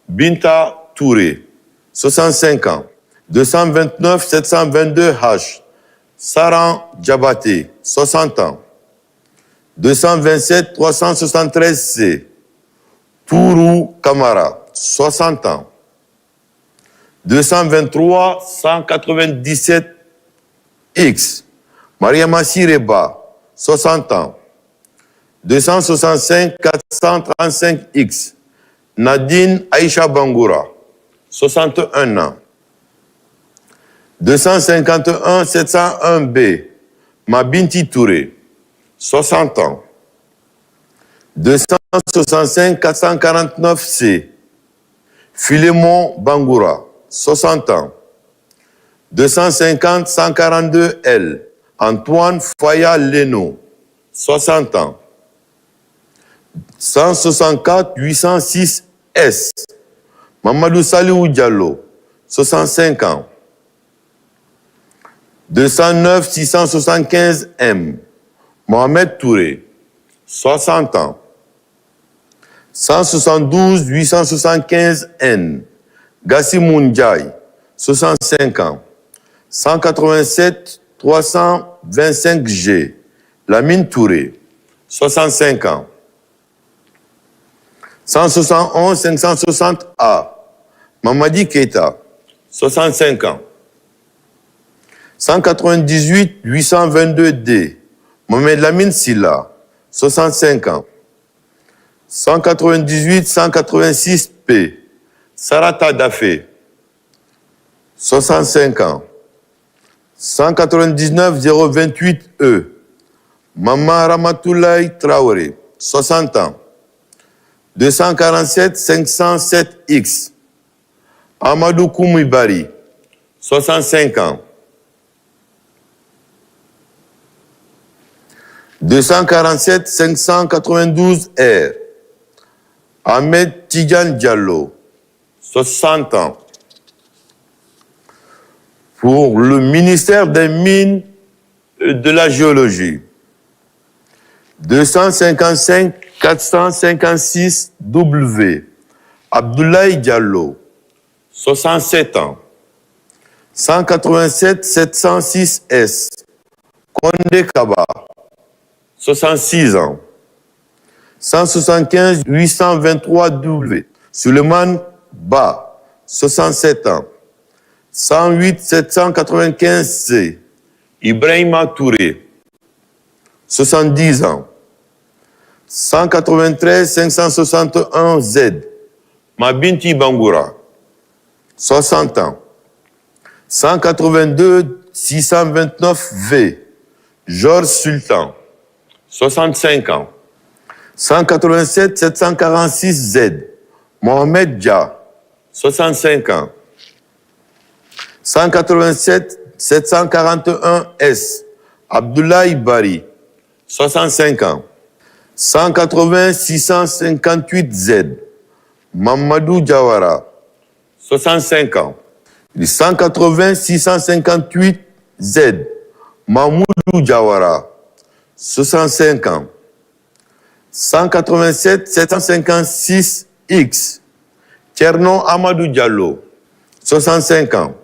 Binta Touré, 65 ans. 229 722 H. Saran Djabaté, 60 ans. 227 373 C. Tourou Kamara, 60 ans. 223 197 X. Mariama Sireba, 60 ans. 265 435 X. Nadine Aïcha Bangoura, 61 ans. 251 701 B. Mabinti Touré, 60 ans. 265 449 C. Philémon Bangoura, 60 ans. 250 142 L. Antoine Faya Leno, 60 ans. 164 806 S. Mamadou Saliou Diallo, 65 ans. 209 675 M. Mohamed Touré, 60 ans. 172 875 N. Gassimoun Ndiaye, 65 ans. 187 325 G. Lamine Touré, 65 ans. 171 560 A. Mamadi Keita, 65 ans. 198 822 D. Mohamed Lamine Silla, 65 ans. 198 186 P. Sarata Dafé, 65 ans. 199 028 E. Mama Ramatoulaye Traoré, 60 ans. 247 507 X. Amadou Koumibari, 65 ans. 247 592 R. Ahmed Tidjan Diallo, 60 ans. Pour le ministère des Mines et de la Géologie, 255 456 W. Abdoulaye Diallo, 67 ans. 187 706 S. Kondé Kaba, 66 ans. 175 823 W. Suleiman Ba, 67 ans. 108 795 C. Ibrahima Touré, 70 ans. 193 561 Z. Mabinti Bangoura, 60 ans. 182 629 V. Georges Sultan, 65 ans. 187 746 Z. Mohamed Dia, 65 ans. 187 741 S. Abdoulaye Bari, 65 ans. 180 658 Z. Mamadou Diawara, 65 ans. Le 180 658 Z, Mahmoudou Diawara, 65 ans. 187 756 X, Tcherno Amadou Diallo, 65 ans.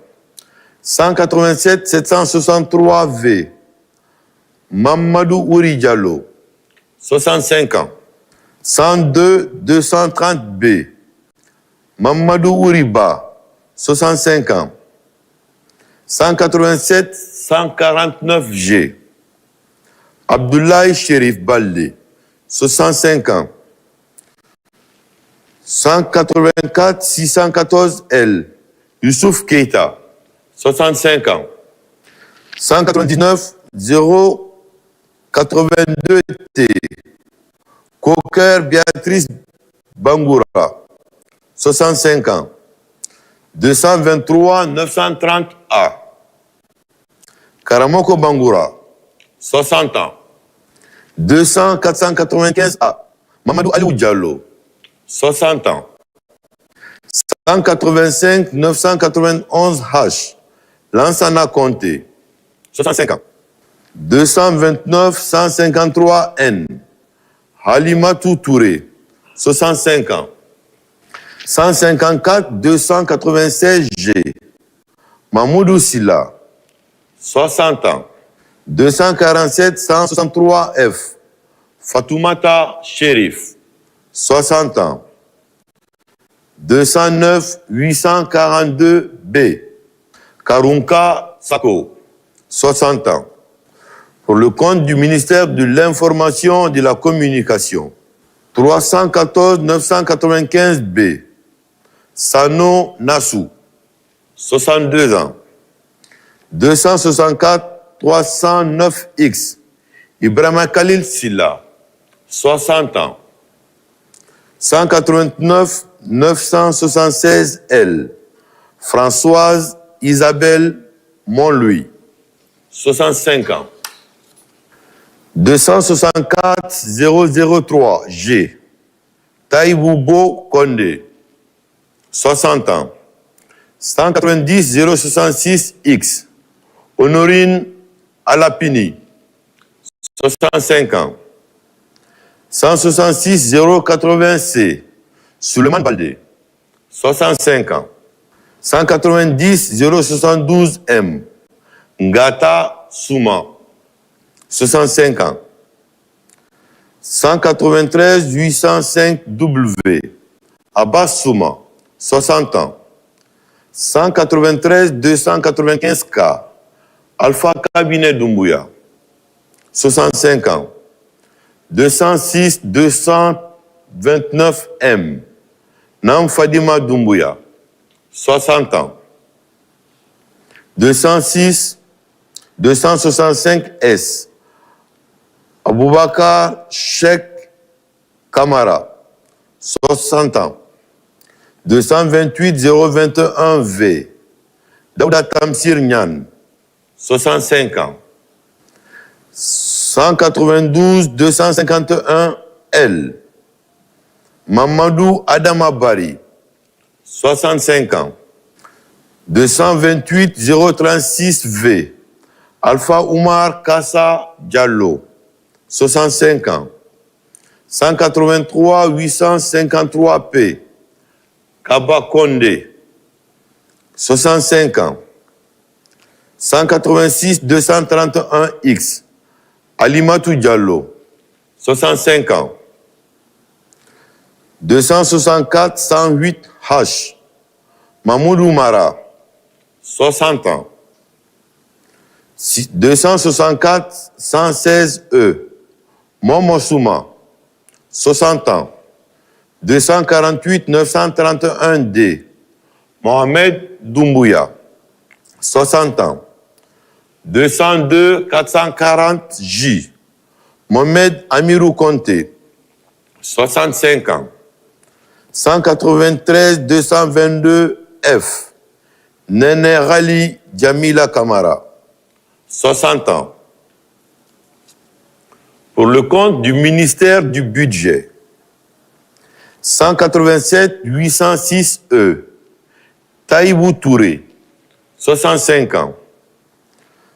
187 763 V, Mamadou Ouri Diallo, 65 ans. 102 230 B, Mamadou Ouriba, 65 ans. 187 149 G, Abdoulaye Chérif Baldé, 65 ans. 184 614 L, Youssouf Keita, 65 ans. 199 082 T, Coker Béatrice Bangoura, 65 ans. 223 930 A, Karamoko Bangoura, 60 ans. 200 495 A, Mamadou Aliou Diallo, 60 ans. 185 991 H, Lansana Conté, 65 ans. 229 153 N, Halimatou Touré, 65 ans. 154 296 G, Mamoudou Silla, 60 ans. 247 163 F, Fatoumata Chérif, 60 ans. 209 842 B, Karunka Sako, 60 ans. Pour le compte du ministère de l'Information et de la Communication. 314 995 B, Sano Nassou, 62 ans. 264 309 X, Ibrahima Khalil Silla, 60 ans. 189 976 L, Françoise Isabelle Montlouis, 65 ans. 264 003 G, Taïboubo Kondé, 60 ans. 190 066 X, Honorine Alapini, 65 ans. 166 080 C, Souleymane Baldé, 65 ans. 190 072 M, Ngata Souma, 65 ans. 193 805 W, Abbas Souma, 60 ans. 193 295 K, Alpha Cabinet Doumbouya, 65 ans. 206 229 M, Nam Fadima Doumbouya, 60 ans. 206 265 S, Aboubakar Cheikh Kamara, 60 ans. 228 021 V, Daouda Tamsir Nyan, 65 ans. 192 251 L, Mamadou Adama Bari, 65 ans. 228 036 V, Alpha Oumar Kassa Diallo, 65 ans. 183 853 P, Kaba Kondé, 65 ans. 186 231 X, Alimatou Diallo, 65 ans. 264 108 H, Mamoudou Mara, 60 ans. 264 116 E, Momo Souma, 60 ans. 248 931 D, Mohamed Doumbouya, 60 ans. 202 440 J, Mohamed Amirou Conté, 65 ans. 193 222 F, Nene Rali Djamila Kamara, 60 ans. Pour le compte du ministère du Budget. 187 806 E, Taïbou Touré, 65 ans.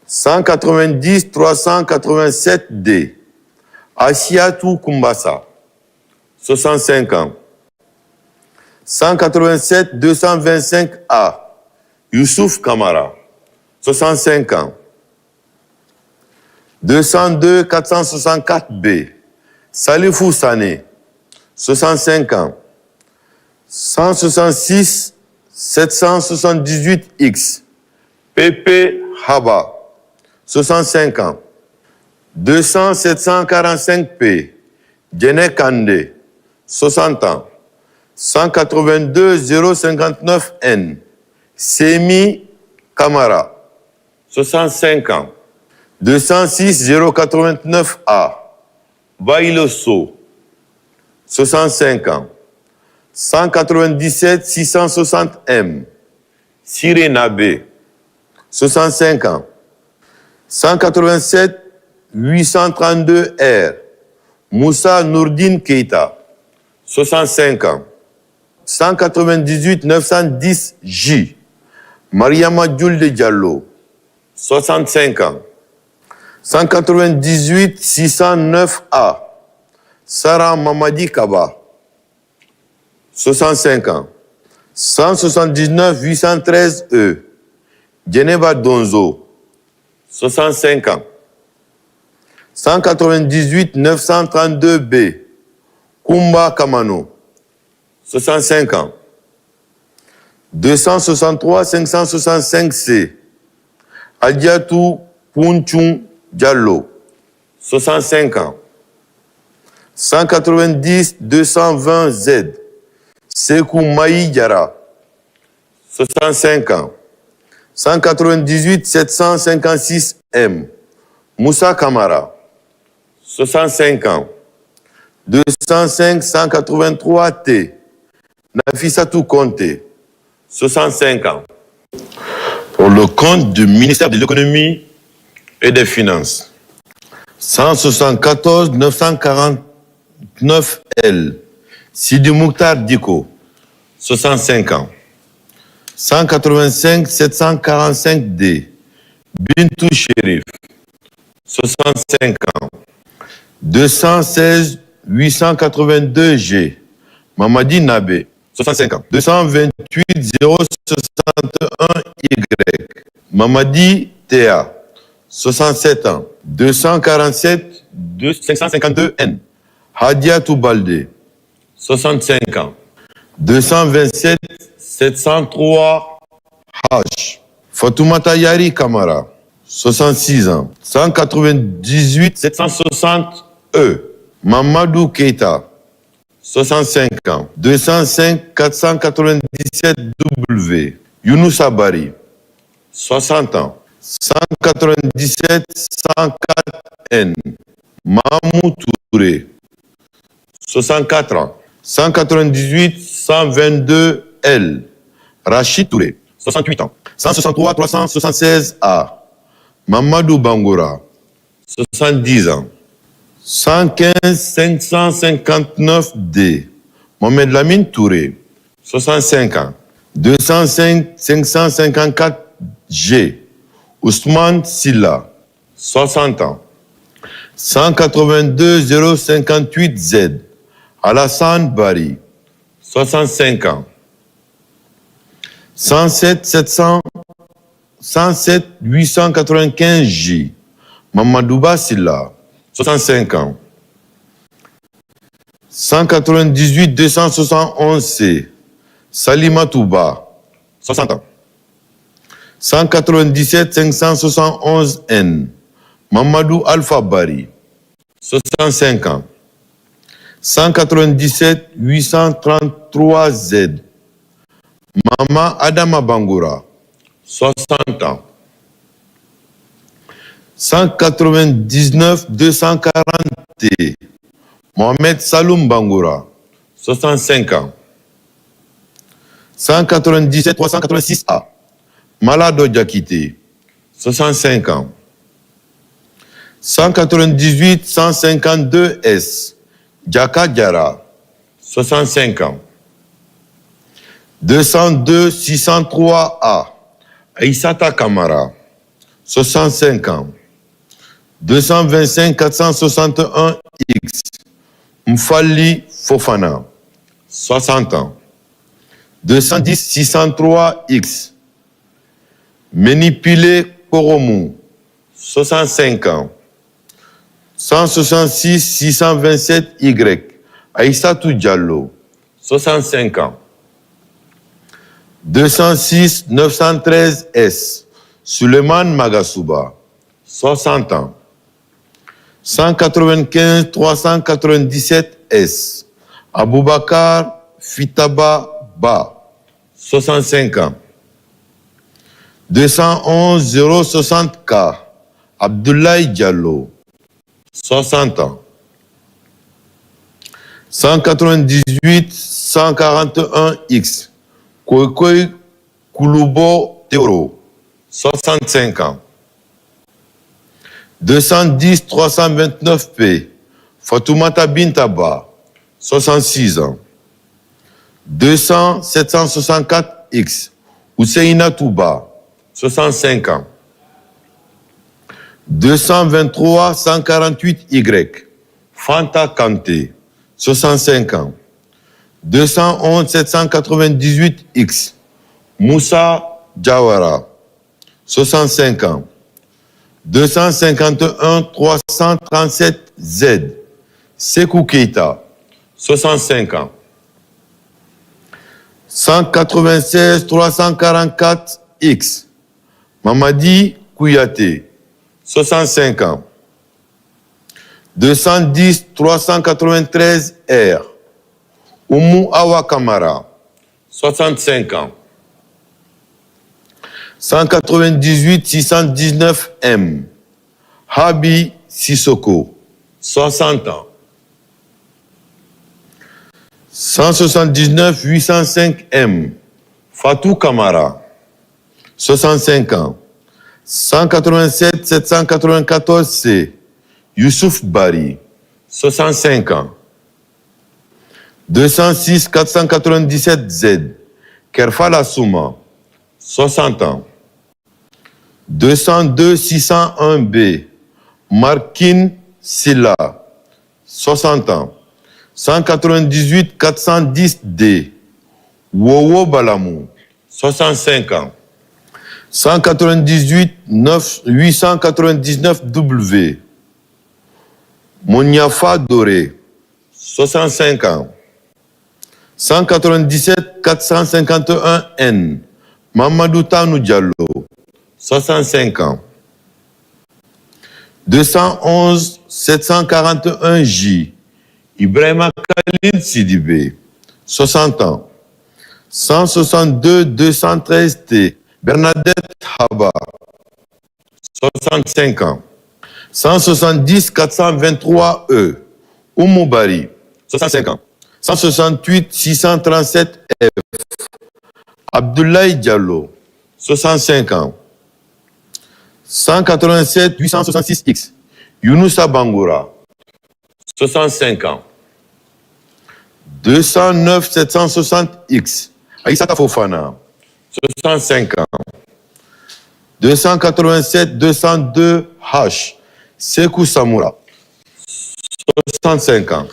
190 387D. Asiatou Kumbasa. 65 ans. 187 225A. Youssouf Kamara. 65 ans. 202 464B. Salifou Sané. 65 ans. 166 778X. Pepe Haba. 65 ans. 200 745P. Djene Kande. 60 ans. 182 059N. Semi Kamara. 65 ans. 206 089A. Bailoso. 65 ans. 197 660M. Sirenabe. 65 ans. 187 832R. Moussa Nourdine Keita. 65 ans. 198 910J. Mariama Djoulde Diallo. 65 ans. 198 609A. Sarah Mamadi Kaba. 65 ans. 179 813E. Geneva Donzo. 65 ans. 198 932B. Kumba Kamano. 65 ans. 263 565C. Adjatou Punchung Diallo. 65 ans. 190 220Z. Sekou Maï Diara. 65 ans. 198 756M. Moussa Kamara. 65 ans. 205 183T. Nafissatou Conté. 65 ans. Pour le compte du ministère de l'économie et des finances. 174 949L. Sidi Mouktar Diko. 65 ans. 185 745D. Bintou Chérif. 65 ans. 216 882G. Mamadi Nabé. 65 ans. 228 061Y. Mamadi Théa. 67 ans. 247 552N. Hadia Toubalde. 65 ans. 227 703H. Fatoumata Yari Kamara. 66 ans. 198 760E. Mamadou Keita. 65 ans. 205 497W. Younous Abari. 60 ans. 197 104N. Mahmoud Touré. 64 ans. 198 122L. Rachid Touré. 68 ans. 163 376A. Mamadou Bangoura. 70 ans. 115 559D. Mohamed Lamine Touré. 65 ans. 205 554G. Ousmane Silla. 60 ans. 182 058Z. Alassane Bari. 65 ans. 107 895J. Mamadouba Silla. 65 ans. 198 271C. Salima Touba. 60 ans. 197 571N. Mamadou Alpha Bari. 65 ans. 197 833Z. Mama Adama Bangoura. 60 ans. 199 240T. Mohamed Saloum Bangoura. 65 ans. 197 386A. Malado Diakité. 65 ans. 198 152S. Djaka Diara. 65 ans. 202 603A. Aïssata Kamara, 65 ans. 225 461 X. Mfali Fofana, 60 ans. 210 603 X. Menipile Koromou, 65 ans. 166 627 Y. Aïssatou Diallo, 65 ans. 206 913 S. Suleiman Magasuba, 60 ans. 195 397 S. Aboubakar Fitaba Ba, 65 ans. 211 060 K. Abdoulaye Diallo, 60 ans. 198 141 X. Koikoy Kouloubo Théoro, 65 ans. 210 329 P. Fatoumata Bintaba, 66 ans. 200 764 X. Ousseina Touba, 65 ans. 223 148 Y. Fanta Kanté, 65 ans. 211 798 X. Moussa Diawara, 65 ans. 251 337 Z. Sekou Keita, 65 ans. 196 344 X. Mamadi Kouyaté, 65 ans. 210 393 R. Oumou Awa Kamara, 65 ans. 198 619 M. Habi Sissoko, 60 ans. 179 805 M. Fatou Kamara, 65 ans. 187 794 C. Youssouf Bari, 65 ans. 206 497 Z. Kerfala Souma, 60 ans. 202 601 B. Markin Silla, 60 ans. 198 410 D. Wowo Balamou, 65 ans. 198 899 W. Moniafa Doré, 65 ans. 197 451 N. Mamadou Tanou Diallo, 65 ans. 211 741 J. Ibrahima Khalil Sidibé, 60 ans. 162 213 T. Bernadette Haba, 65 ans. 170 423 E. Oumou Bari, 65 ans. 168 637 F. Abdoulaye Diallo, 65 ans. 187 866 X. Younoussa Bangoura, 65 ans. 209 760 X. Aïssata Fofana, 65 ans. 287 202 H. Sekou Samoura, 65 ans.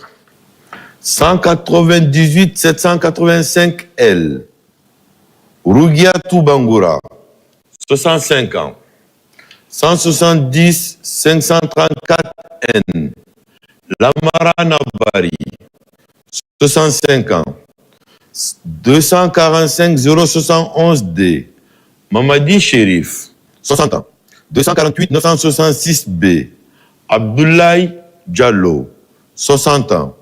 198 785 L. Rougiatou Bangoura, 65 ans. 170 534 N. Lamara Nabari, 65 ans. 245 071 D. Mamadi Chérif, 60 ans. 248 966 B. Abdoulaye Diallo, 60 ans.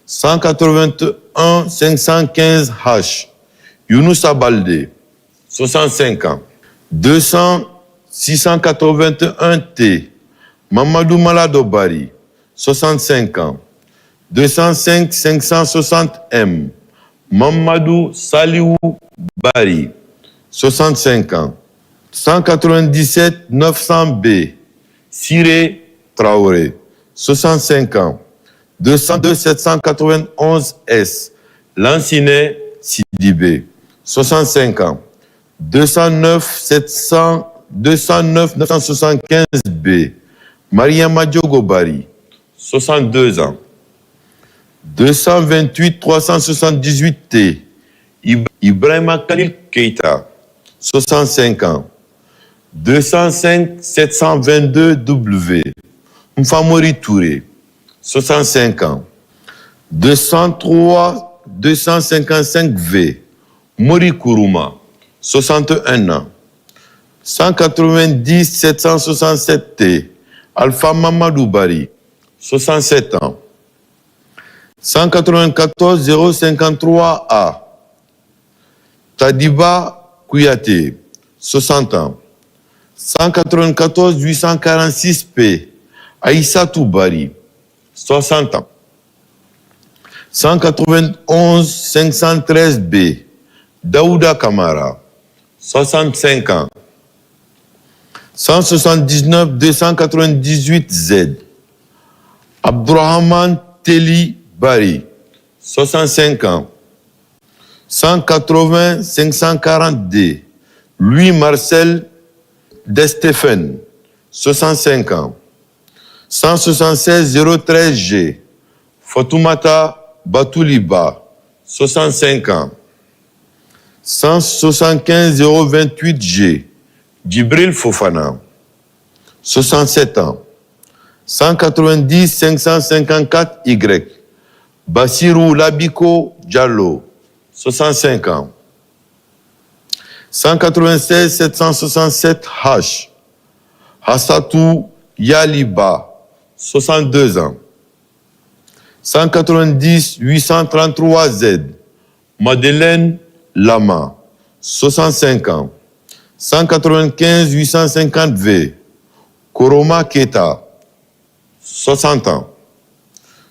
181 515 H. Younoussa Baldé, 65 ans. 200 681 T. Mamadou Malado Bari, 65 ans. 205 560 M. Mamadou Saliou Bari, 65 ans. 197 900 B. Siré Traoré, 65 ans. 202 791 S. Lanciné Sidibé, 65 ans. 209 975B, Mariama Diogobari, 62 ans. 228 378T, Ibrahima Khalil Keita, 65 ans. 205 722W, Mfamori Touré, 65 ans. 203 255V, Mori Kourouma, 61 ans. 190 767T, Alpha Mamadou Bari, 67 ans. 194 053A, Tadiba Kouyaté, 60 ans. 194 846P, Aïssa Toubari, 60 ans. 191 513B, Daouda Kamara, 65 ans. 179 298Z, Abdourahman Teli Bari, 65 ans. 180 540D, Louis Marcel Destephen, 65 ans. 176 013G, Fatoumata Batouliba, 65 ans. 175 028G, Djibril Fofana, 67 ans. 190 554Y, Bassirou Labiko Diallo, 65 ans. 196 767H, Hassatou Yaliba, 62 ans. 190 833Z, Madeleine Lama, 65 ans. 195 850V, Koroma Keta, 60 ans.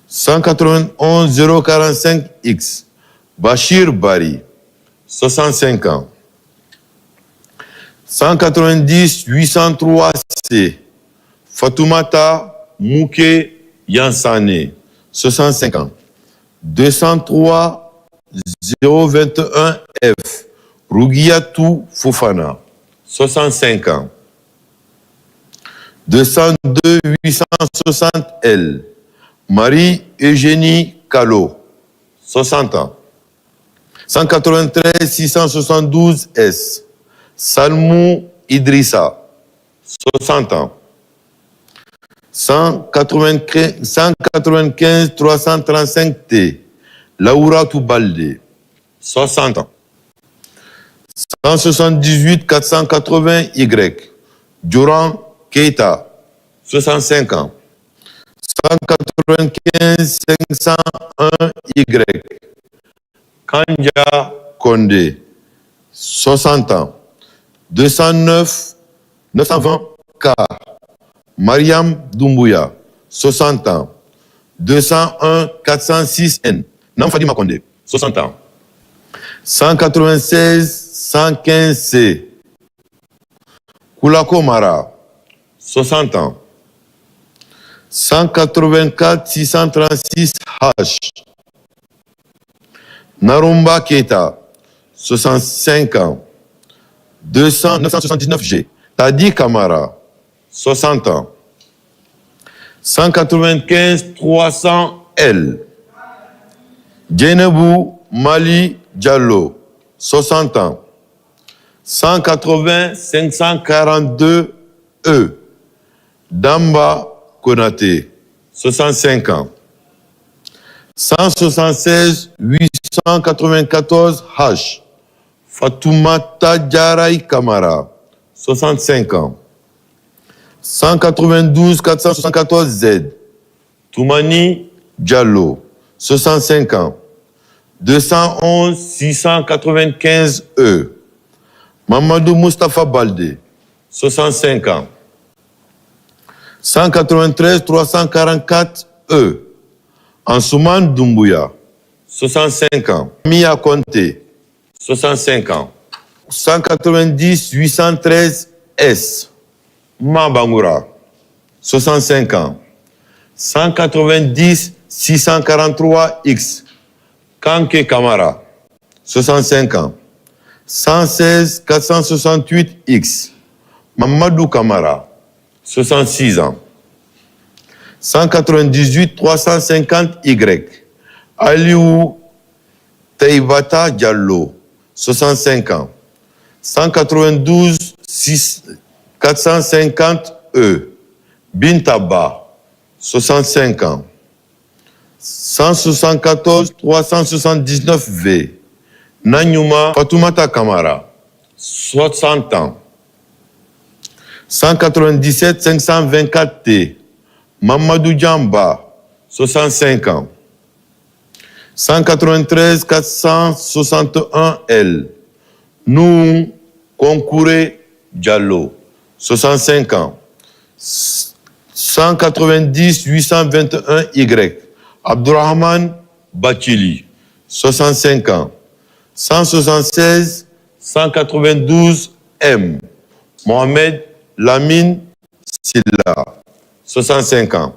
191 045X, Bachir Bari, 65 ans. 190 803C, Fatoumata Mouké Yansane, 65 ans. 203 021F, Rougiatou Fofana, 65 ans. 202 860L, Marie-Eugénie Callot, 60 ans. 193 672S, Salmou Idrissa, 60 ans. 195 335T, Laura Toubalde, 60 ans. 178 480Y, Durand Keita, 65 ans. 195 501Y, Kanja Kondé, 60 ans. 209 920K, Mariam Doumbouya, 60 ans. 201 406N, Namfadima Kondé, 60 ans. 196 115C, Koulako Mara, 60 ans. 184 636H, Narumba Keita, 65 ans. 979G, Tadi Kamara, 60 ans. 195 300L, Djenebou Mali Diallo, 60 ans. 180 542E, Damba Konaté, 65 ans. 176 894H, Fatoumata Diaraï Kamara, 65 ans. 192 474Z, Toumani Diallo, 65 ans. 211 695E, Mamadou Mustafa Baldé, 65 ans. 193 344E, Ansouman Doumbouya, 65 ans. Mia Conté, 65 ans. 190 813S, Mabangoura, 65 ans. 190 643X, Kanké Kamara, 65 ans. 116 468 X. Mamadou Kamara, 66 ans. 198 350 Y. Aliou Taïbata Diallo, 65 ans. 192 450 E. Bintaba, 65 ans. 174 379 V. Nanyuma Fatoumata Kamara, 60 ans. 197 524 T. Mamadou Djamba, 65 ans. 193 461 L. Nou Konkouré Diallo, 65 ans. 190 821 Y. Abdourahman Bachili, 65 ans. 176 192 M. Mohamed Lamine Silla, 65 ans.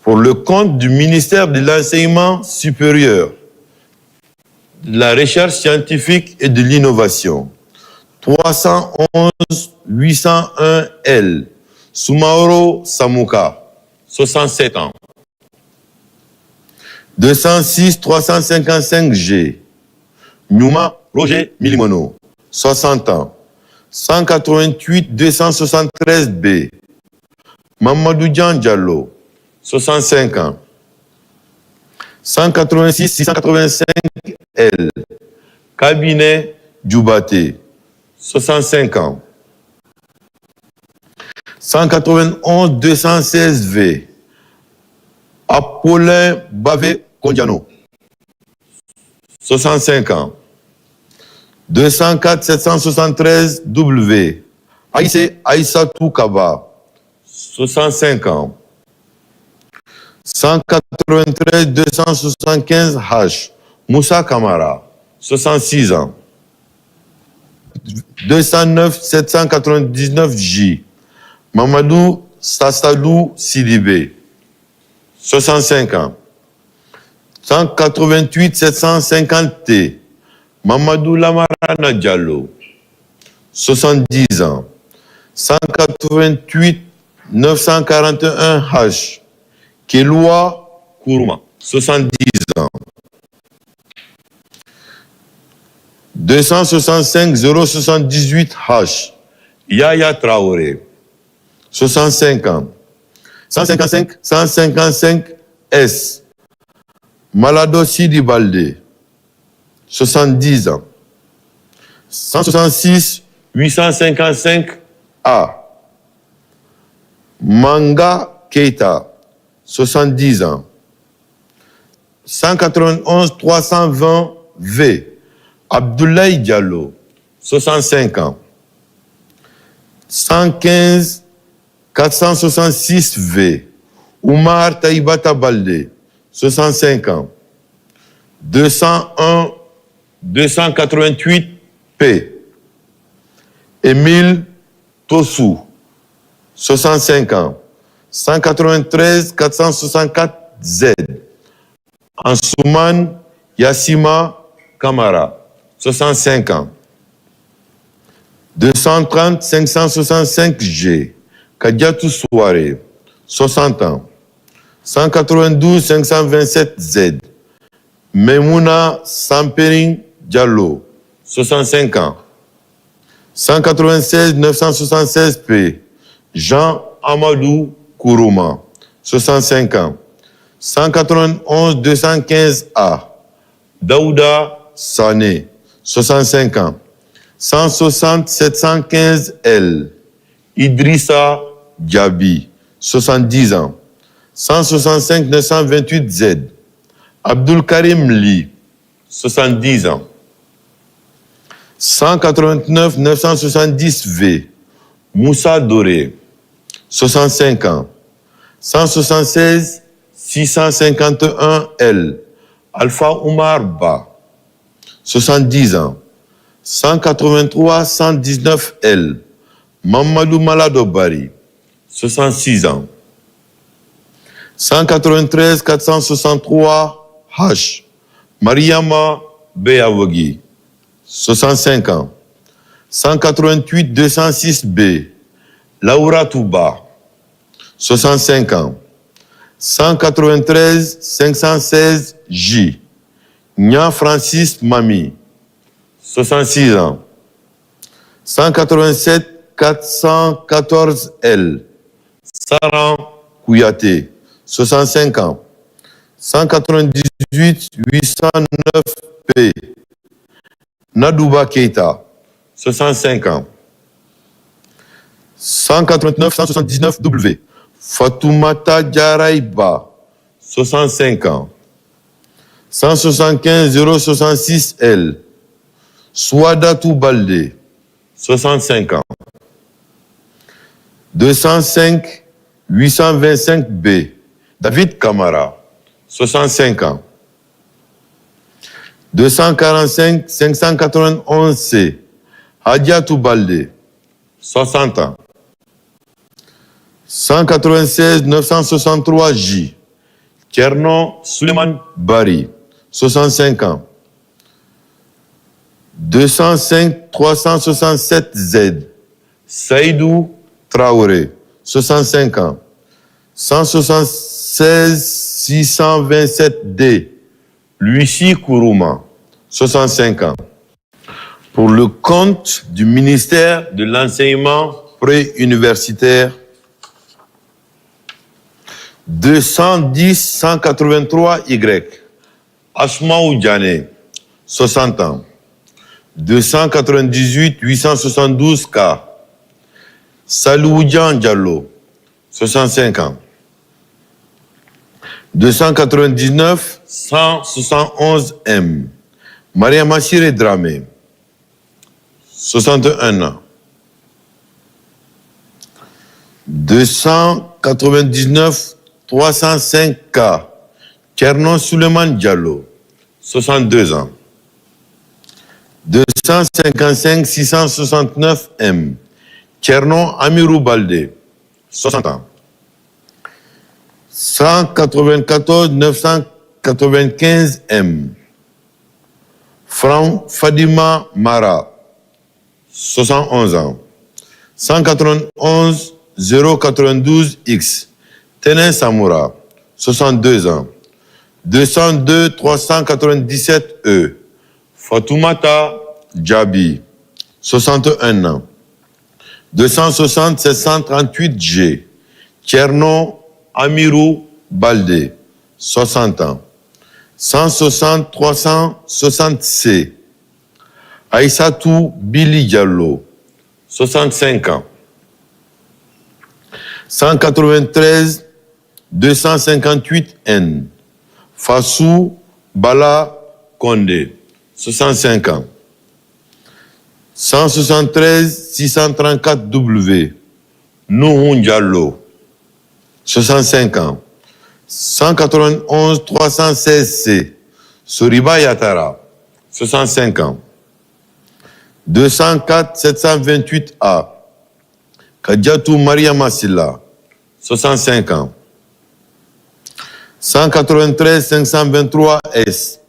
Pour le compte du ministère de l'Enseignement supérieur, de la recherche scientifique et de l'innovation, 311 801 L. Soumaoro Samouka, 67 ans. 206 355 G. Nyouma Roger Milimono, 60 ans. 188 273 B. Mamadou Diallo, 65 ans. 186 685 L. Cabinet Djoubaté, 65 ans. 191 216 V. Apollin Bavé Kondiano, 65 ans. 204 773 W. Aïssatou Kaba, 65 ans. 193 275 H. Moussa Kamara, 66 ans. 209 799 J. Mamadou Sassadou Sidibé, 65 ans. 188 750 T. Mamadou Lamarana Diallo, 70 ans. 188 941 H. Keloua Kourouma, 70 ans. 265 078 H. Yaya Traoré, 65 ans. 155 S. Malado Sidi Baldé, 70 ans. 166 855 A. Manga Keita, 70 ans. 191 320 V. Abdoulaye Diallo, 65 ans. 115 466 V. Oumar Taïbata Baldé, 65 ans. 201 288 P. Émile Tossou, 65 ans. 193 464 Z. Ansouman Yassima Kamara, 65 ans. 230 565 G. Kadiatou Souare, 60 ans. 192 527 Z. Memouna Sampering Diallo, 65 ans. 196 976 P. Jean Amadou Kourouma, 65 ans. 191 215 A. Daouda Sané, 65 ans. 160 715 L. Idrissa Diaby, 70 ans. 165 928 Z. Abdul Karim Li, 70 ans. 189 970 V. Moussa Doré, 65 ans. 176 651 L. Alpha Oumar Ba, 70 ans. 183 119 L. Mamadou Malado Bari, 66 ans. 193 463 H. Mariama Beawagi, 65 ans. 188 206 B, Laura Touba, 65 ans. 193 516 J, Nya Francis Mami, 66 ans. 187 414 L, Saran Kouyaté, 65 ans. 198 809 P, Nadouba Keita, 65 ans. 189 179 W, Fatoumata Diaraïba, 65 ans. 175 066 L, Souadatou Baldé, 65 ans. 205 825 B, David Kamara, 65 ans. 245 591 C, Hadiatou Baldé, 60 ans. 196 963 J, Kerno Suleiman Bari, 65 ans. 205 367 Z, Saïdou Traoré, 65 ans. 176 627 D, Lucie Kourouma, 65 ans. Pour le compte du ministère de l'enseignement préuniversitaire, 210 183 Y, Asmaou Diané, 60 ans. 298 872 K, Saloudian Diallo, 65 ans. 299 171 M, Maria Massire Dramé, 61 ans. 299 305 K, Kernon Suleiman Diallo, 62 ans. 255 669 M, Kernon Amirou Baldé, 60 ans. 194 995 M, Franck Fadima Mara, 71 ans. 191 092 X, Tenin Samoura, 62 ans. 202 397 E, Fatoumata Djabi, 61 ans. 260 738 G, Tcherno Amirou Baldé, 60 ans. 160 360 C, Aïssatou Billy Diallo, 65 ans. 193 258 N, Fassou Bala Kondé, 65 ans. 173 634 W, Nouhoun Diallo, 65 ans. 191 316 C, Soriba Yatara, 65 ans. 204 728 A, Kadiatou Maria Massila, 65 ans. 193 523 S,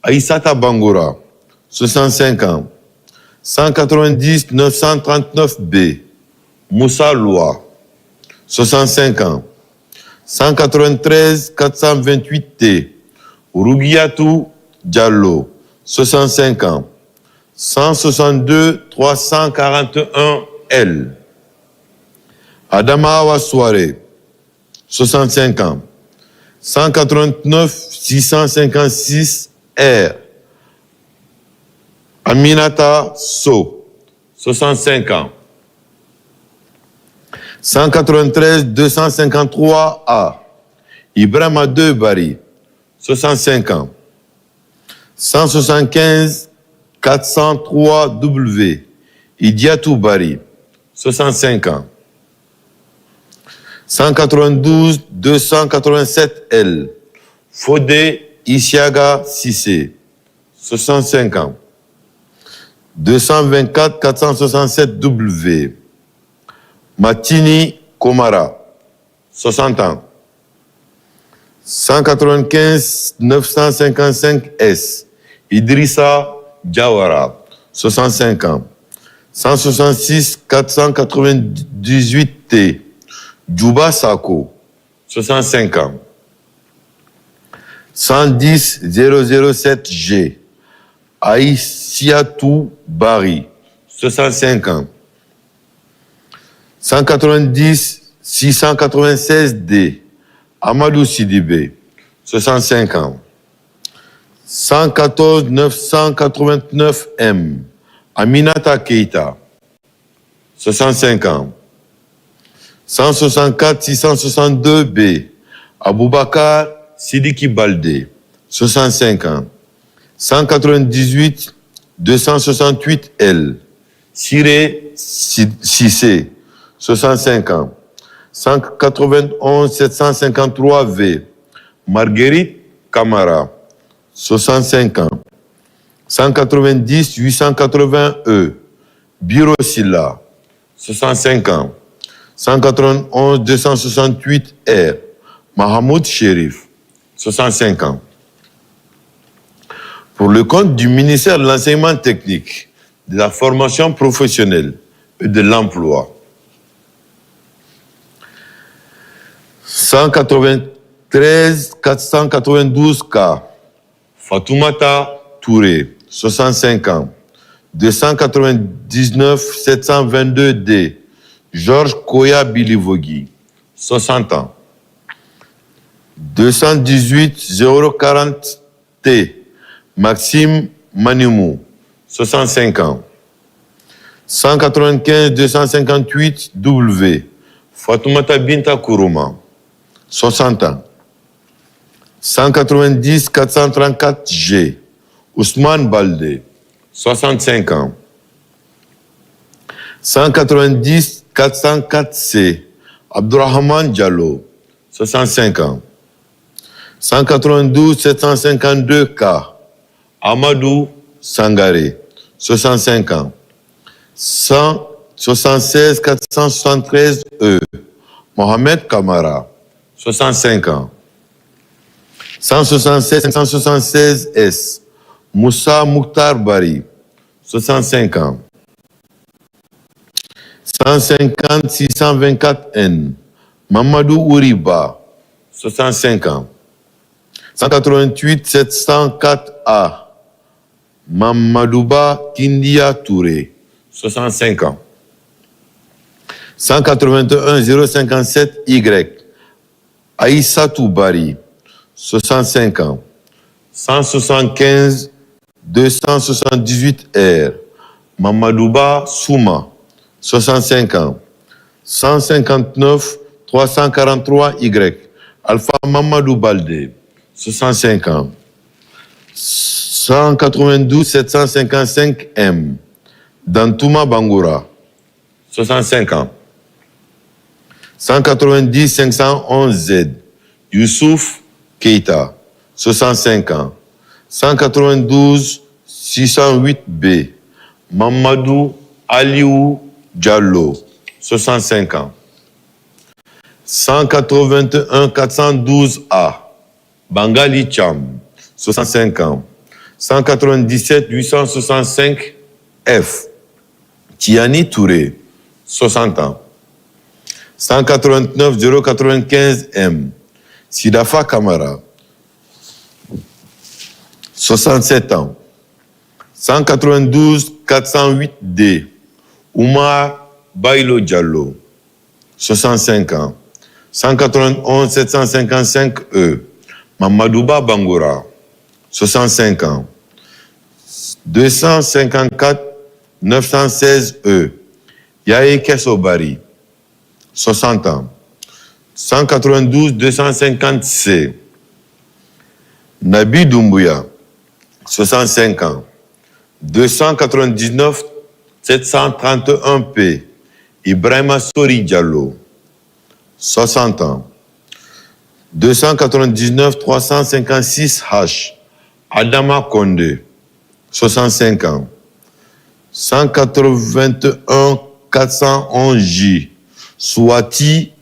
Aïssata Bangoura, 65 ans. 190 939 B, Moussa Loua, 65 ans. 193 428 T, Rougiatou Diallo, 65 ans. 162 341 L, Adama Awa Soare, 65 ans. 189 656 R, Aminata So, 65 ans. 193 253 A, Ibrahima De Bari, 65 ans. 175 403 W, Idiatou Bari, 65 ans. 192 287 L, Fodé Isiaga Sissé, 65 ans. 224 467 W, Matini Komara, 60 ans. 195 955 S, Idrissa Diawara, 65 ans. 166 498T, Djouba Sako, 65 ans. 110 007G, Aïssiatou Bari, 65 ans. 190 696D, Amadou Sidibé, 65 ans. 114 989M, Aminata Keita, 65 ans. 164 662B, Aboubakar Sidiki Baldé, 65 ans. 198 268L, Siré Sissé, 65 ans. 191 753V, Marguerite Camara, 65 ans. 190 880E, Biro Silla, 65 ans. 191 268R, Mahamoud Chérif, 65 ans. Pour le compte du ministère de l'Enseignement technique, de la formation professionnelle et de l'emploi, 193 492K, Fatoumata Touré, 65 ans. 299 722D, Georges Koya Bilivogui, 60 ans. 218 040T, Maxime Manimou, 65 ans. 195 258W, Fatoumata Binta Kourouma, 60 ans. 190 434G, Ousmane Baldé, 65 ans. 190 404C, Abdourahmane Diallo, 65 ans. 192 752K, Amadou Sangaré, 65 ans. 176 473E, Mohamed Kamara, 65 ans. 176 576S, Moussa Mouktar Bari, 65 ans. 150 624N, Mamadou Ouriba, 65 ans. 188 704A, Mamadouba Kindia Touré, 65 ans. 181 057Y, Aïssatou Bari, 65 ans. 175 278R, Mamadouba Souma, 65 ans. 159 343Y, Alpha Mamadou Baldé, 65 ans. 192 755M, Dantouma Bangoura, 65 ans. 190 511Z, Youssouf Keita, 65 ans. 192 608B, Mamadou Aliou Diallo, 65 ans. 181 412A, Bangali Cham, 65 ans. 197 865F, Tiani Touré, 60 ans. 189 095M, Sidafa Kamara, 67 ans. 192 408D, Oumar Bailo Diallo, 65 ans. 191 755E, Mamadouba Bangoura, 65 ans. 254 916E, Yaé Kessobari, 60 ans. 192 250C, Nabi Doumbouya, 65 ans. 299 731P, Ibrahima Sori Diallo, 60 ans. 299 356H, Adama Kondé, 65 ans. 181 411J, Swati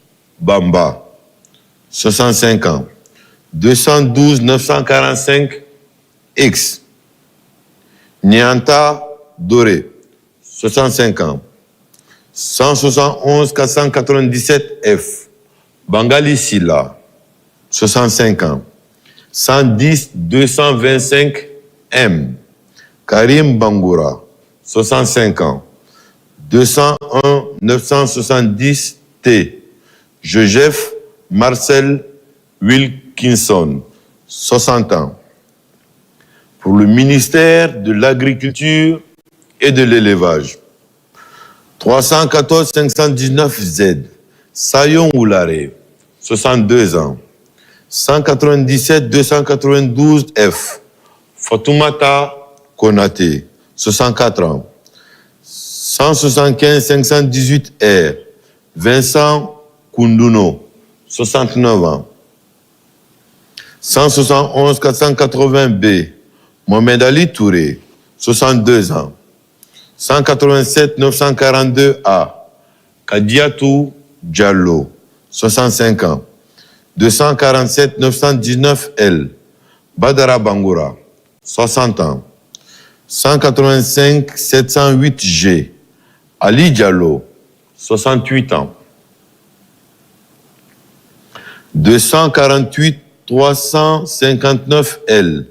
Bamba, 65 ans. 212 945X, Nyanta Doré, 65 ans. 171 497 F, Bangali Silla, 65 ans. 110 225 M, Karim Bangoura, 65 ans. 201 970 T, Joseph Marcel Wilkinson, 60 ans. Pour le ministère de l'Agriculture et de l'Élevage, 314 519 Z, Sayon Oulare, 62 ans. 197 292 F, Fatoumata Konaté, 64 ans. 175 518 R, Vincent Kounduno, 69 ans. 171 480 B, Mohamed Ali Touré, 62 ans. 187 942 A, Kadiatou Diallo, 65 ans. 247 919 L, Badara Bangoura, 60 ans. 185 708 G, Ali Diallo, 68 ans. 248 359 L,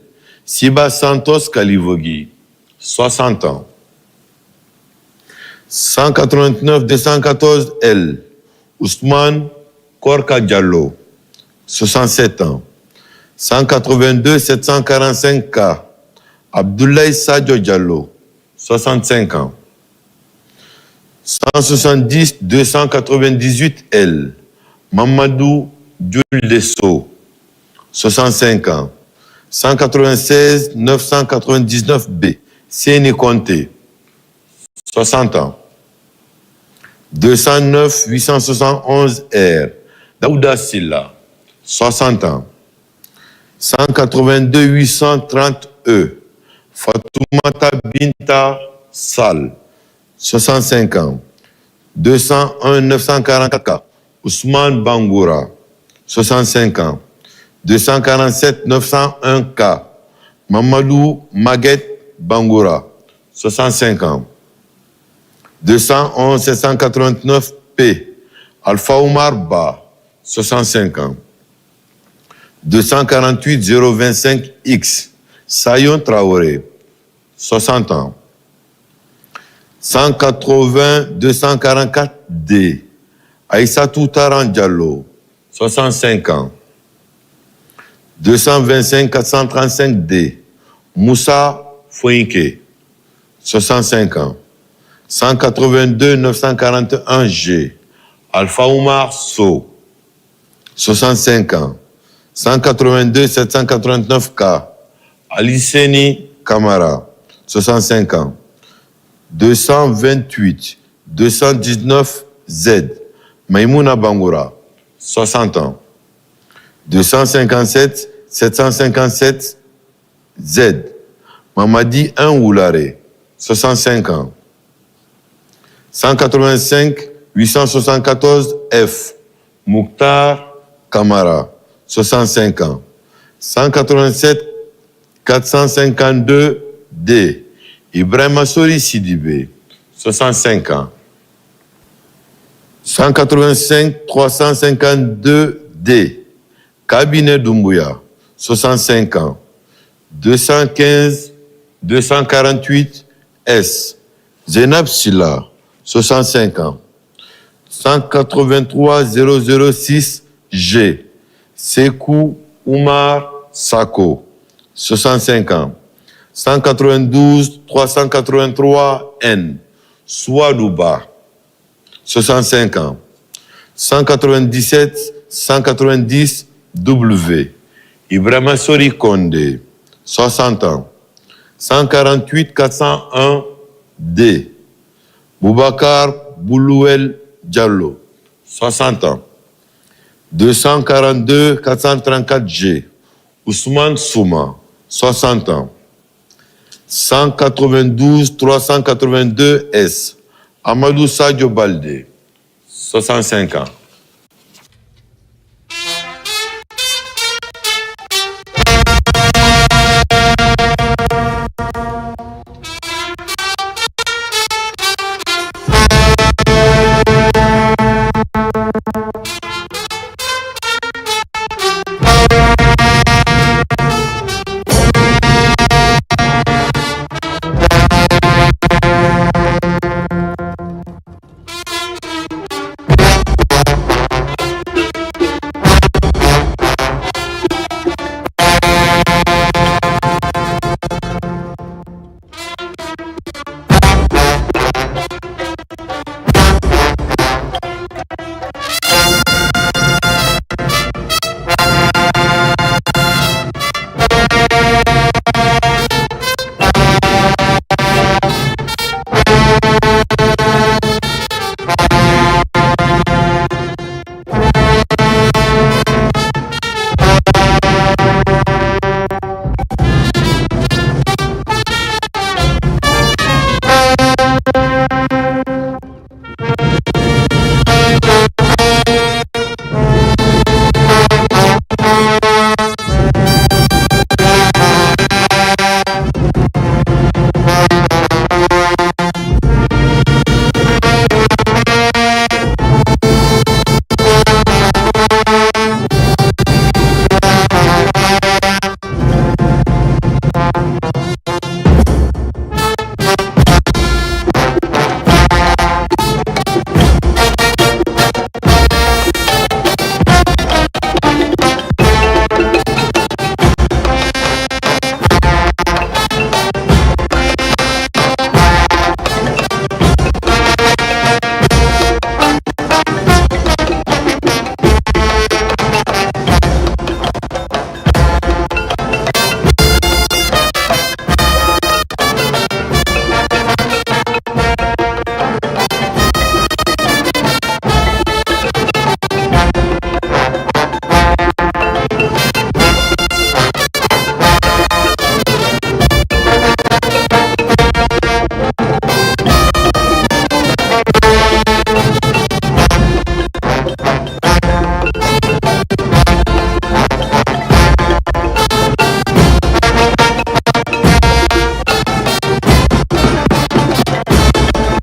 Siba Santos Kalivogi, 60 ans. 189 214 L, Ousmane Korka Diallo, 67 ans. 182 745 K, Abdoulaye Sadio Diallo, 65 ans. 170 298 L, Mamadou Djouldesso, 65 ans. 196 999 B, Séni Conté, 60 ans. 209 871 R, Daouda Silla, 60 ans. 182 830 E, Fatoumata Binta Sal, 65 ans. 201 944 K, Ousmane Bangoura, 65 ans. 247 901 K, Mamadou Maguette Bangoura, 65 ans. 211 789 P, Alpha Oumar Ba, 65 ans. 248 025 X, Sayon Traoré, 60 ans. 180 244 D, Aïssatou Taran Diallo, 65 ans. 225 435 D, Moussa Fouinke, 65 ans. 182 941 G, Alpha Oumar So, 65 ans. 182 789 K, Aliceni Kamara, 65 ans. 228 219 Z, Maïmouna Bangoura, 60 ans. 257 757 Z, Mamadi Oulare, 65 ans. 185 874 F, Mouktar Kamara, 65 ans. 187 452 D, Ibrahima Sori Sidibé, 65 ans. 185 352 D, Cabinet Doumbouya, 65 ans. 215 248 S, Zenab Silla, 65 ans. 183 006 G, Sekou Oumar Sako, 65 ans. 192 383 N, Souadouba, 65 ans. 197 190 W, Ibrahima Sori Kondé, 60 ans. 148 401 D, Boubacar Boulouel Diallo, 60 ans. 242 434 G, Ousmane Souma, 60 ans. 192 382 S, Amadou Sadio Baldé, 65 ans.